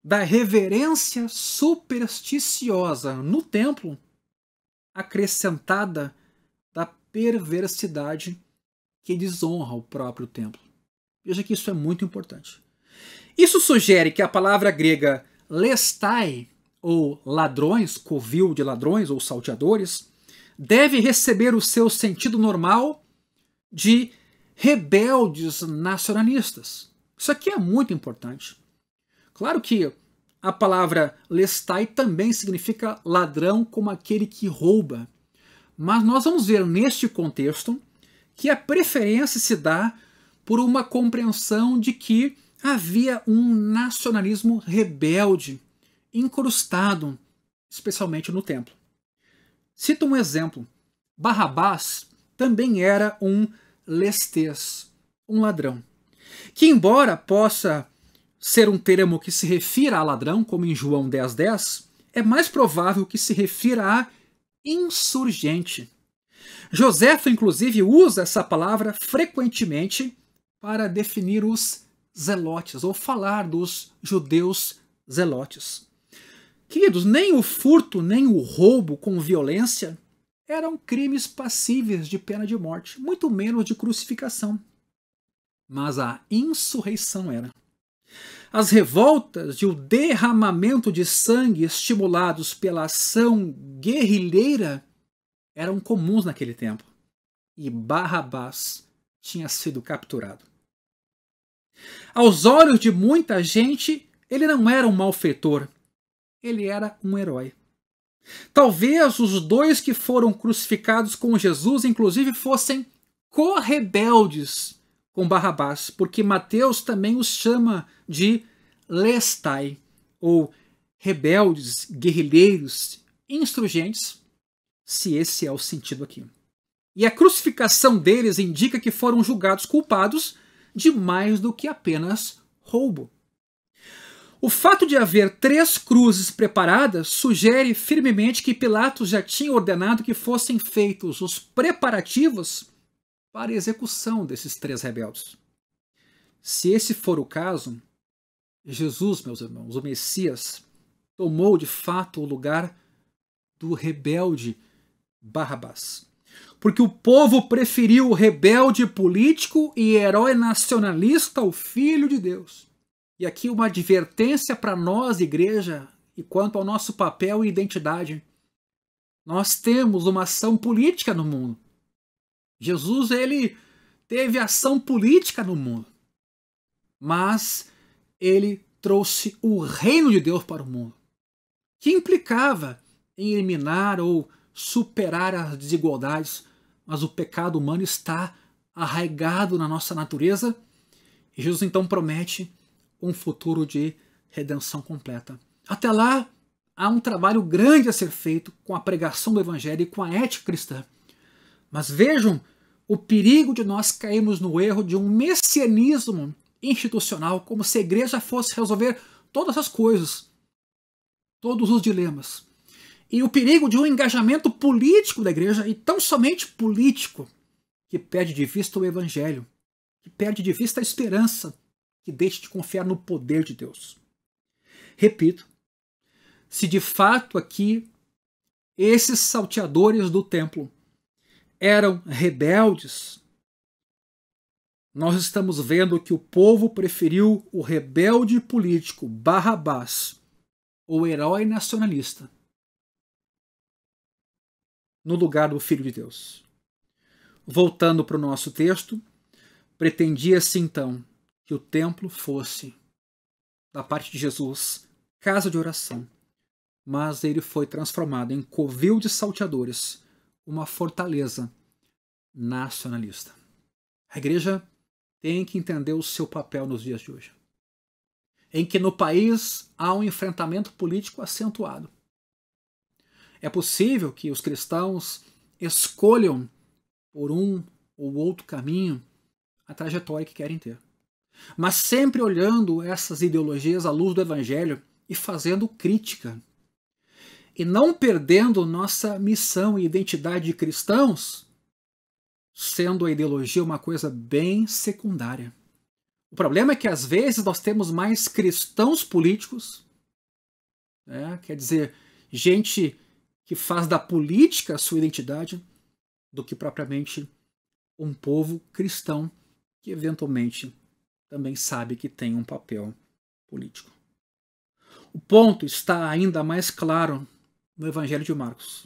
da reverência supersticiosa no templo, acrescentada da perversidade que desonra o próprio templo. Veja que isso é muito importante. Isso sugere que a palavra grega lestai, ou ladrões, covil de ladrões ou salteadores, deve receber o seu sentido normal de rebeldes nacionalistas. Isso aqui é muito importante. Claro que a palavra lestai também significa ladrão como aquele que rouba, Mas nós vamos ver neste contexto que a preferência se dá por uma compreensão de que havia um nacionalismo rebelde incrustado, especialmente no templo. Cito um exemplo. Barrabás também era um lestez, um ladrão, que embora possa ser um termo que se refira a ladrão, como em João 10:10, é mais provável que se refira a insurgente. Joséfo, inclusive, usa essa palavra frequentemente para definir os zelotes, ou falar dos judeus zelotes. Queridos, nem o furto, nem o roubo com violência eram crimes passíveis de pena de morte, muito menos de crucificação. Mas a insurreição era. As revoltas e o derramamento de sangue estimulados pela ação guerrilheira eram comuns naquele tempo. E Barrabás tinha sido capturado. Aos olhos de muita gente, ele não era um malfeitor. Ele era um herói. Talvez os dois que foram crucificados com Jesus, inclusive, fossem correbeldes com Barrabás, porque Mateus também os chama de lestai, ou rebeldes, guerrilheiros, insurgentes, se esse é o sentido aqui. E a crucificação deles indica que foram julgados culpados de mais do que apenas roubo. O fato de haver 3 cruzes preparadas sugere firmemente que Pilatos já tinha ordenado que fossem feitos os preparativos para a execução desses 3 rebeldes. Se esse for o caso, Jesus, meus irmãos, o Messias, tomou de fato o lugar do rebelde Barrabás. Porque o povo preferiu o rebelde político e herói nacionalista ao Filho de Deus. E aqui uma advertência para nós, igreja, e quanto ao nosso papel e identidade. Nós temos uma ação política no mundo. Jesus, ele teve ação política no mundo. Mas ele trouxe o reino de Deus para o mundo, que implicava em eliminar ou superar as desigualdades, mas o pecado humano está arraigado na nossa natureza, e Jesus então promete um futuro de redenção completa. Até lá, há um trabalho grande a ser feito com a pregação do Evangelho e com a ética cristã. Mas vejam o perigo de nós cairmos no erro de um messianismo institucional, como se a igreja fosse resolver todas as coisas, todos os dilemas. E o perigo de um engajamento político da igreja, e tão somente político, que perde de vista o Evangelho, que perde de vista a esperança, que deixe de confiar no poder de Deus. Repito, se de fato aqui esses salteadores do templo eram rebeldes, nós estamos vendo que o povo preferiu o rebelde político Barrabás, o herói nacionalista, no lugar do Filho de Deus. Voltando para o nosso texto, pretendia-se então que o templo fosse, da parte de Jesus, casa de oração, mas ele foi transformado em covil de salteadores, uma fortaleza nacionalista. A igreja tem que entender o seu papel nos dias de hoje, em que no país há um enfrentamento político acentuado. É possível que os cristãos escolham por um ou outro caminho a trajetória que querem ter, mas sempre olhando essas ideologias à luz do Evangelho e fazendo crítica, e não perdendo nossa missão e identidade de cristãos, sendo a ideologia uma coisa bem secundária. O problema é que às vezes nós temos mais cristãos políticos, quer dizer, gente que faz da política a sua identidade, do que propriamente um povo cristão que eventualmente também sabe que tem um papel político. O ponto está ainda mais claro no Evangelho de Marcos,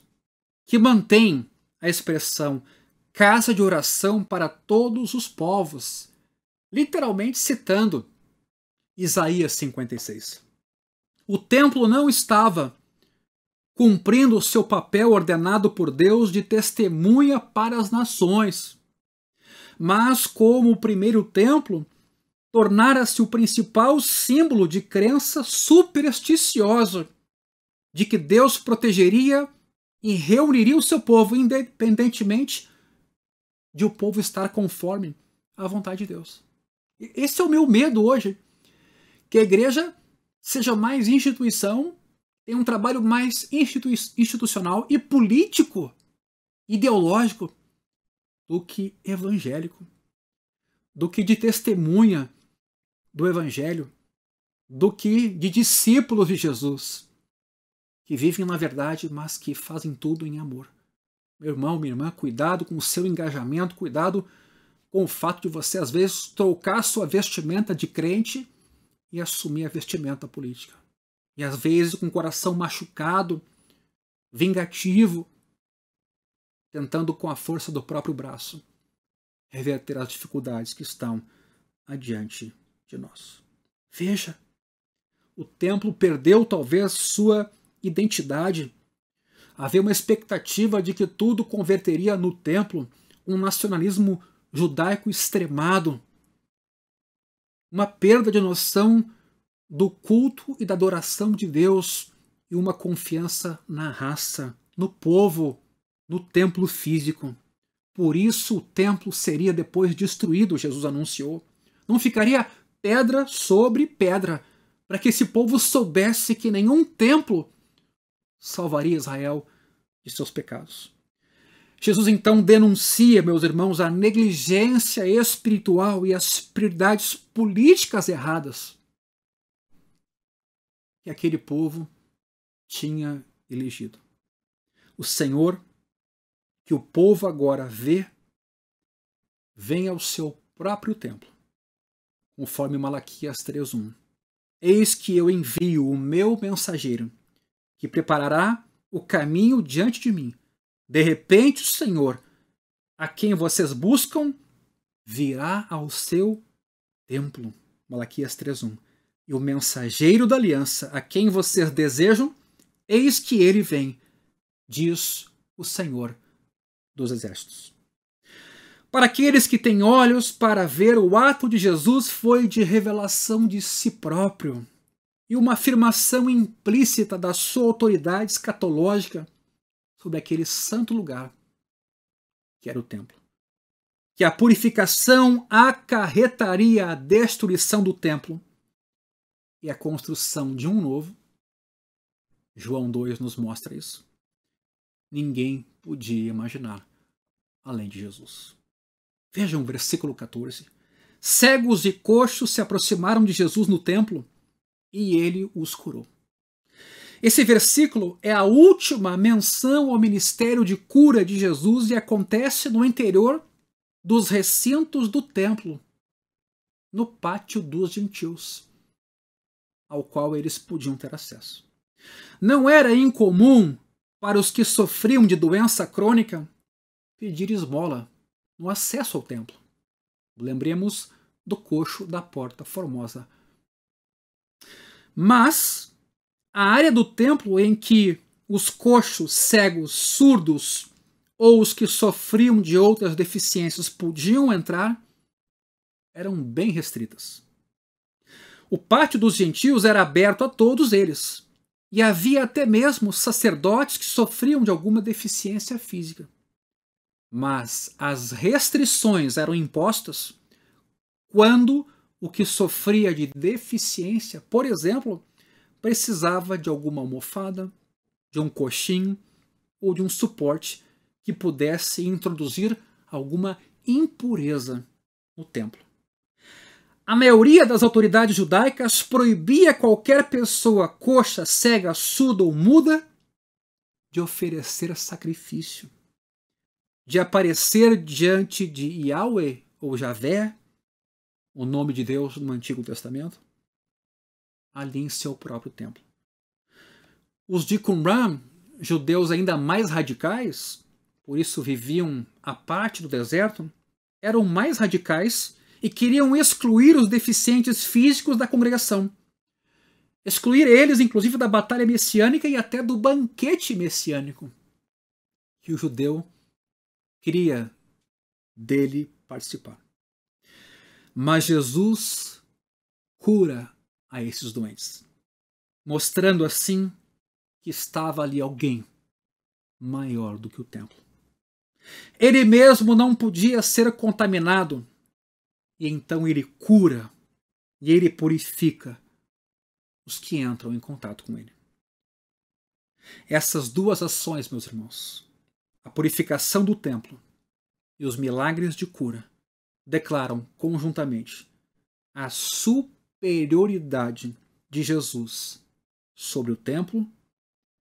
que mantém a expressão casa de oração para todos os povos, literalmente citando Isaías 56. O templo não estava cumprindo o seu papel ordenado por Deus de testemunha para as nações. Mas, como o primeiro templo, tornara-se o principal símbolo de crença supersticiosa de que Deus protegeria e reuniria o seu povo, independentemente de o povo estar conforme à vontade de Deus. Esse é o meu medo hoje, que a igreja seja mais instituição, tenha um trabalho mais institucional e político, ideológico, do que evangélico, do que de testemunha do evangelho, do que de discípulos de Jesus, que vivem na verdade, mas que fazem tudo em amor. Meu irmão, minha irmã, cuidado com o seu engajamento, cuidado com o fato de você, às vezes, trocar sua vestimenta de crente e assumir a vestimenta política. E, às vezes, com o coração machucado, vingativo, tentando, com a força do próprio braço, reverter as dificuldades que estão adiante de nós. Veja, o templo perdeu, talvez, sua identidade. Havia uma expectativa de que tudo converteria no templo, um nacionalismo judaico extremado, uma perda de noção do culto e da adoração de Deus e uma confiança na raça, no povo, no templo físico. Por isso o templo seria depois destruído, Jesus anunciou. Não ficaria pedra sobre pedra, para que esse povo soubesse que nenhum templo salvaria Israel de seus pecados. Jesus então denuncia, meus irmãos, a negligência espiritual e as prioridades políticas erradas que aquele povo tinha elegido. O Senhor, que o povo agora vê, vem ao seu próprio templo, conforme Malaquias 3:1. Eis que eu envio o meu mensageiro, que preparará o caminho diante de mim. De repente o Senhor, a quem vocês buscam, virá ao seu templo. Malaquias 3:1. E o mensageiro da aliança, a quem vocês desejam, eis que ele vem, diz o Senhor dos Exércitos. Para aqueles que têm olhos para ver, o ato de Jesus foi de revelação de si próprio e uma afirmação implícita da sua autoridade escatológica sobre aquele santo lugar que era o templo. Que a purificação acarretaria a destruição do templo e a construção de um novo. João 2 nos mostra isso. Ninguém podia imaginar além de Jesus. Vejam o versículo 14. Cegos e coxos se aproximaram de Jesus no templo e ele os curou. Esse versículo é a última menção ao ministério de cura de Jesus e acontece no interior dos recintos do templo, no pátio dos gentios, ao qual eles podiam ter acesso. Não era incomum para os que sofriam de doença crônica pedir esmola no acesso ao templo. Lembremos do coxo da Porta Formosa. Mas a área do templo em que os coxos, cegos, surdos ou os que sofriam de outras deficiências podiam entrar eram bem restritas. O pátio dos gentios era aberto a todos eles, e havia até mesmo sacerdotes que sofriam de alguma deficiência física. Mas as restrições eram impostas quando o que sofria de deficiência, por exemplo, precisava de alguma almofada, de um coxinho ou de um suporte que pudesse introduzir alguma impureza no templo. A maioria das autoridades judaicas proibia qualquer pessoa coxa, cega, surda ou muda de oferecer sacrifício, de aparecer diante de Yahweh ou Javé, o nome de Deus no Antigo Testamento, ali em seu próprio templo. Os de Qumran, judeus ainda mais radicais, por isso viviam à parte do deserto, eram mais radicais e queriam excluir os deficientes físicos da congregação. excluir eles, inclusive, da batalha messiânica e até do banquete messiânico que o judeu queria dele participar. Mas Jesus cura a esses doentes, mostrando assim que estava ali alguém maior do que o templo. Ele mesmo não podia ser contaminado, e então ele cura e ele purifica os que entram em contato com ele. Essas duas ações, meus irmãos, a purificação do templo e os milagres de cura, declaram conjuntamente a superioridade de Jesus sobre o templo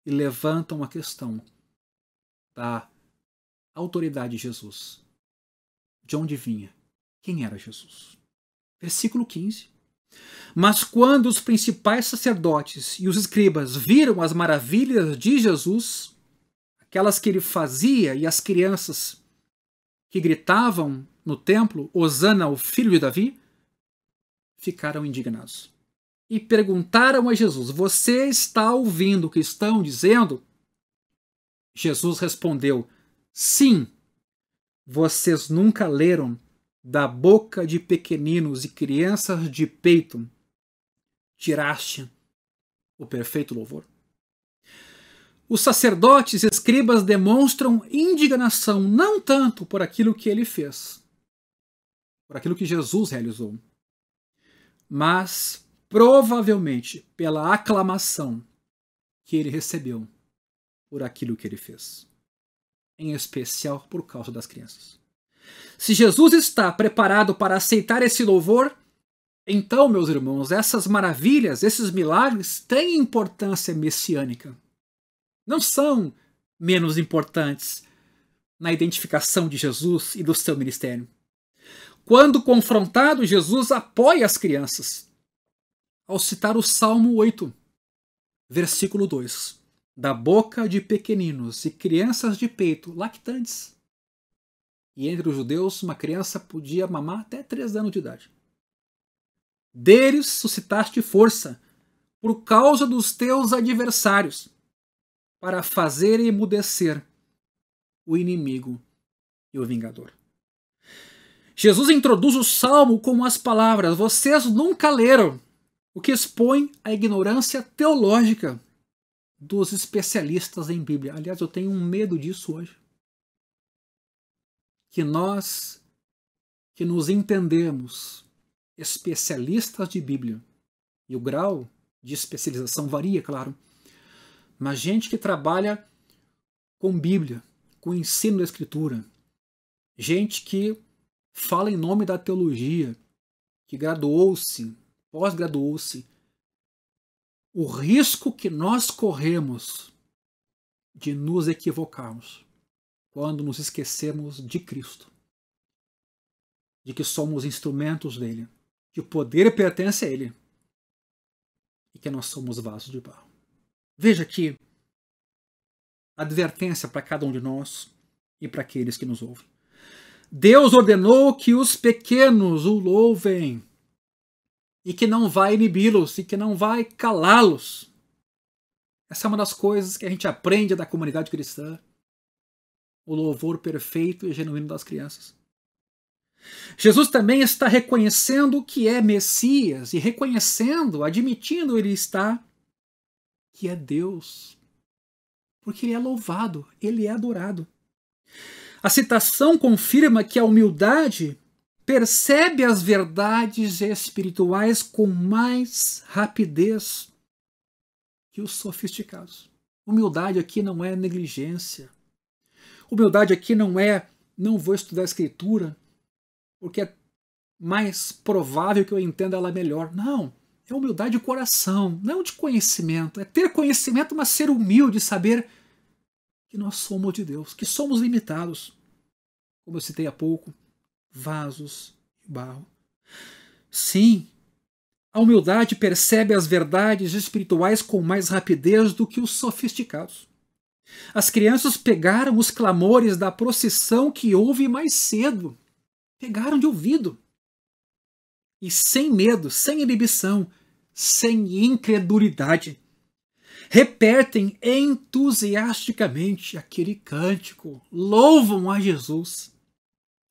e levantam a questão da autoridade de Jesus. De onde vinha? Quem era Jesus? Versículo 15. Mas quando os principais sacerdotes e os escribas viram as maravilhas de Jesus, aquelas que ele fazia, e as crianças que gritavam no templo, Hosana ao filho de Davi, ficaram indignados. E perguntaram a Jesus: você está ouvindo o que estão dizendo? Jesus respondeu: sim, vocês nunca leram da boca de pequeninos e crianças de peito tiraste o perfeito louvor? Os sacerdotes e escribas demonstram indignação não tanto por aquilo que ele fez, por aquilo que Jesus realizou, mas provavelmente pela aclamação que ele recebeu por aquilo que ele fez, em especial por causa das crianças. Se Jesus está preparado para aceitar esse louvor, então, meus irmãos, essas maravilhas, esses milagres têm importância messiânica. Não são menos importantes na identificação de Jesus e do seu ministério. Quando confrontado, Jesus apoia as crianças ao citar o Salmo 8, versículo 2. Da boca de pequeninos e crianças de peito lactantes. E entre os judeus, uma criança podia mamar até 3 anos de idade. Deles suscitaste força, por causa dos teus adversários, para fazer emudecer o inimigo e o vingador. Jesus introduz o salmo com as palavras: vocês nunca leram, o que expõe a ignorância teológica dos especialistas em Bíblia. Aliás, eu tenho um medo disso hoje. Que nós, que nos entendemos especialistas de Bíblia, e o grau de especialização varia, claro, mas gente que trabalha com Bíblia, com ensino da Escritura, gente que fala em nome da teologia, que graduou-se, pós-graduou-se, o risco que nós corremos de nos equivocarmos quando nos esquecemos de Cristo, de que somos instrumentos dele, que o poder pertence a ele e que nós somos vasos de barro. Veja aqui a advertência para cada um de nós e para aqueles que nos ouvem. Deus ordenou que os pequenos o louvem e que não vai inibi-los e que não vai calá-los. Essa é uma das coisas que a gente aprende da comunidade cristã. O louvor perfeito e genuíno das crianças. Jesus também está reconhecendo que é Messias e reconhecendo, admitindo ele está, que é Deus. Porque ele é louvado, ele é adorado. A citação confirma que a humildade percebe as verdades espirituais com mais rapidez que os sofisticados. Humildade aqui não é negligência. Humildade aqui não é não vou estudar a Escritura porque é mais provável que eu entenda ela melhor. Não, é humildade de coração, não de conhecimento. É ter conhecimento, mas ser humilde, saber que nós somos de Deus, que somos limitados. Como eu citei há pouco, vasos de barro. Sim, a humildade percebe as verdades espirituais com mais rapidez do que os sofisticados. As crianças pegaram os clamores da procissão que houve mais cedo. Pegaram de ouvido. E sem medo, sem inibição, sem incredulidade, repetem entusiasticamente aquele cântico, louvam a Jesus,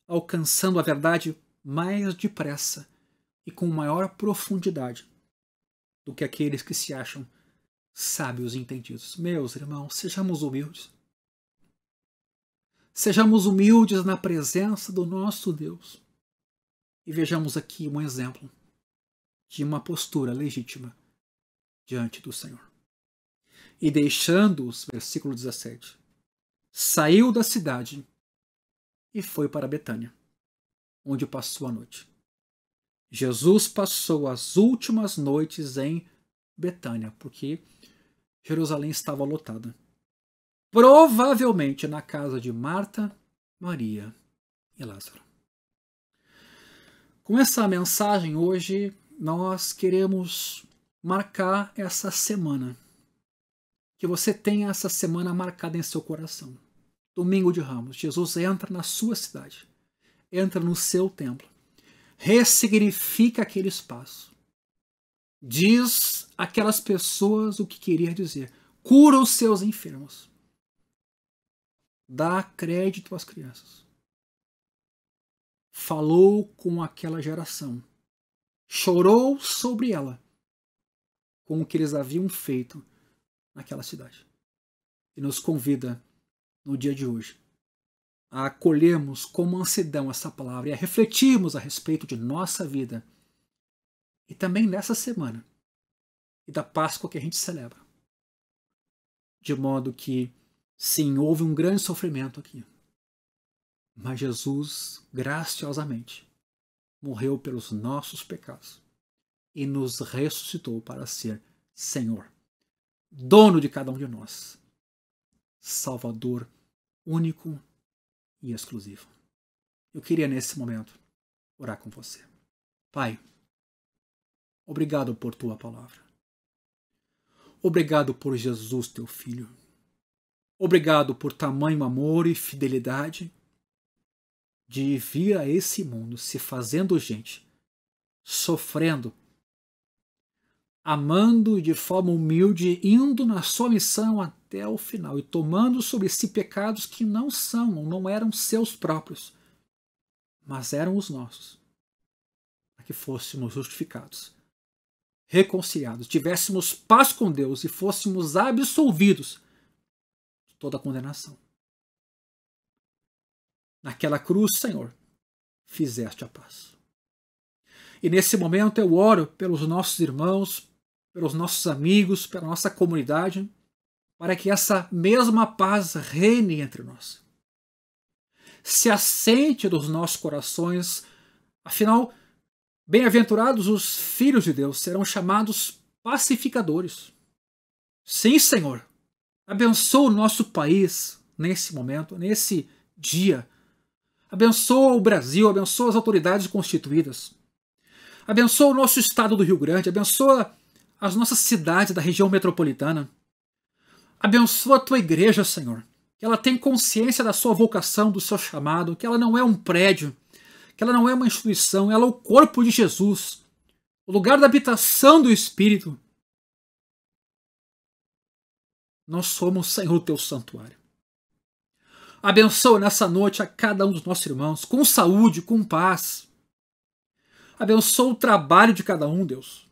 alcançando a verdade mais depressa e com maior profundidade do que aqueles que se acham sábios e entendidos. Meus irmãos, sejamos humildes. Sejamos humildes na presença do nosso Deus. E vejamos aqui um exemplo de uma postura legítima diante do Senhor. E deixando-os, versículo 17, saiu da cidade e foi para Betânia, onde passou a noite. Jesus passou as últimas noites em Betânia, porque Jerusalém estava lotada. Provavelmente na casa de Marta, Maria e Lázaro. Com essa mensagem hoje, nós queremos marcar essa semana. Que você tenha essa semana marcada em seu coração. Domingo de Ramos, Jesus entra na sua cidade, entra no seu templo, ressignifica aquele espaço, diz àquelas pessoas o que queria dizer, cura os seus enfermos, dá crédito às crianças, falou com aquela geração, chorou sobre ela, com o que eles haviam feito naquela cidade. E nos convida, no dia de hoje, a acolhermos com mansidão essa palavra e a refletirmos a respeito de nossa vida e também nessa semana e da Páscoa que a gente celebra. De modo que, sim, houve um grande sofrimento aqui, mas Jesus, graciosamente, morreu pelos nossos pecados e nos ressuscitou para ser Senhor, dono de cada um de nós, Salvador único e exclusivo. Eu queria nesse momento orar com você. Pai, obrigado por tua palavra. Obrigado por Jesus, teu Filho. Obrigado por tamanho amor e fidelidade de vir a esse mundo se fazendo gente, sofrendo, amando e de forma humilde, indo na sua missão até o final e tomando sobre si pecados que não eram seus próprios, mas eram os nossos, para que fôssemos justificados, reconciliados, tivéssemos paz com Deus e fôssemos absolvidos de toda a condenação. Naquela cruz, Senhor, fizeste a paz. E nesse momento eu oro pelos nossos irmãos, pelos nossos amigos, pela nossa comunidade, para que essa mesma paz reine entre nós. Se assente nos nossos corações, afinal, bem-aventurados os filhos de Deus, serão chamados pacificadores. Sim, Senhor, abençoa o nosso país nesse momento, nesse dia. Abençoa o Brasil, abençoa as autoridades constituídas. Abençoa o nosso estado do Rio Grande, abençoa as nossas cidades da região metropolitana. Abençoa a tua igreja, Senhor, que ela tem consciência da sua vocação, do seu chamado, que ela não é um prédio, que ela não é uma instituição, ela é o corpo de Jesus, o lugar da habitação do Espírito. Nós somos, Senhor, o teu santuário. Abençoa nessa noite a cada um dos nossos irmãos, com saúde, com paz. Abençoa o trabalho de cada um, Deus.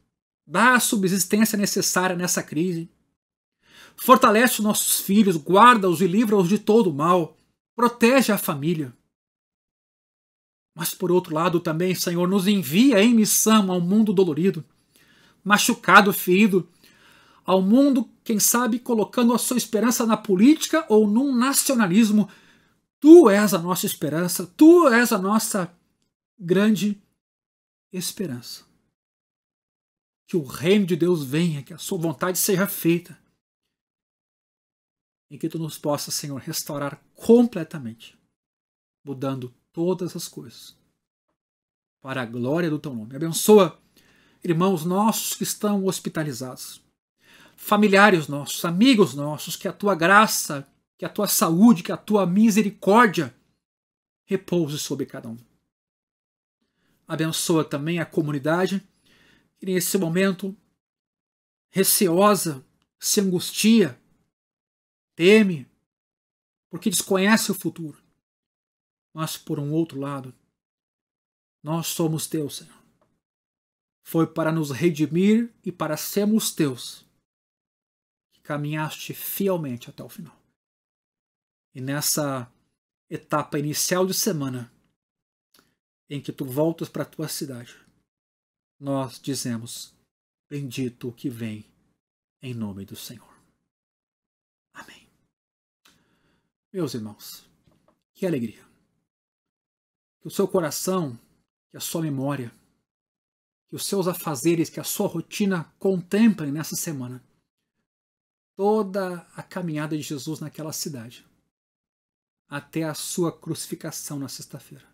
Dá a subsistência necessária nessa crise. Fortalece os nossos filhos, guarda-os e livra-os de todo o mal. Protege a família. Mas por outro lado também, Senhor, nos envia em missão ao mundo dolorido, machucado, ferido, ao mundo, quem sabe, colocando a sua esperança na política ou num nacionalismo. Tu és a nossa esperança, tu és a nossa grande esperança. Que o reino de Deus venha, que a sua vontade seja feita. E que tu nos possa, Senhor, restaurar completamente, mudando todas as coisas para a glória do teu nome. Abençoa irmãos nossos que estão hospitalizados, familiares nossos, amigos nossos, que a tua graça, que a tua saúde, que a tua misericórdia repouse sobre cada um. Abençoa também a comunidade que nesse momento receosa, se angustia, teme, porque desconhece o futuro. Mas, por um outro lado, nós somos teus, Senhor. Foi para nos redimir e para sermos teus que caminhaste fielmente até o final. E nessa etapa inicial de semana, em que tu voltas para a tua cidade, nós dizemos: bendito o que vem em nome do Senhor. Amém. Meus irmãos, que alegria. Que o seu coração, que a sua memória, que os seus afazeres, que a sua rotina contemplem nessa semana toda a caminhada de Jesus naquela cidade, até a sua crucificação na sexta-feira.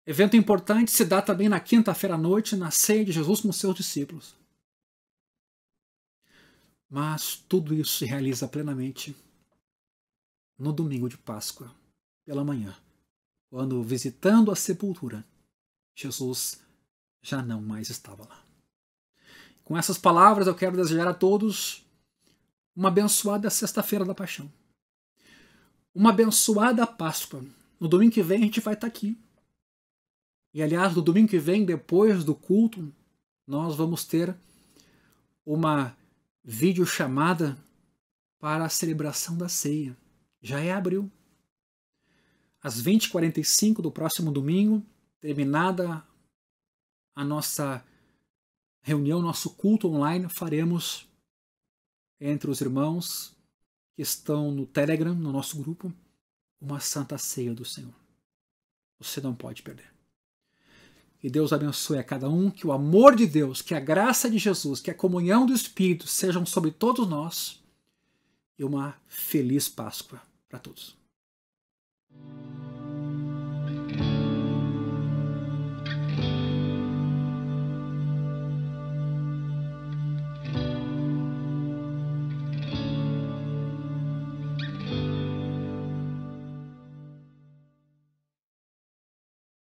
Evento importante se dá também na quinta-feira à noite, na ceia de Jesus com seus discípulos. Mas tudo isso se realiza plenamente no domingo de Páscoa, pela manhã, quando, visitando a sepultura, Jesus já não mais estava lá. Com essas palavras eu quero desejar a todos uma abençoada sexta-feira da Paixão. Uma abençoada Páscoa. No domingo que vem a gente vai estar aqui. E aliás, no domingo que vem, depois do culto, nós vamos ter uma videochamada para a celebração da ceia. Já é abril. Às 20h45 do próximo domingo, terminada a nossa reunião, nosso culto online, faremos entre os irmãos que estão no Telegram, no nosso grupo, uma santa ceia do Senhor. Você não pode perder. Que Deus abençoe a cada um, que o amor de Deus, que a graça de Jesus, que a comunhão do Espírito sejam sobre todos nós, e uma feliz Páscoa para todos.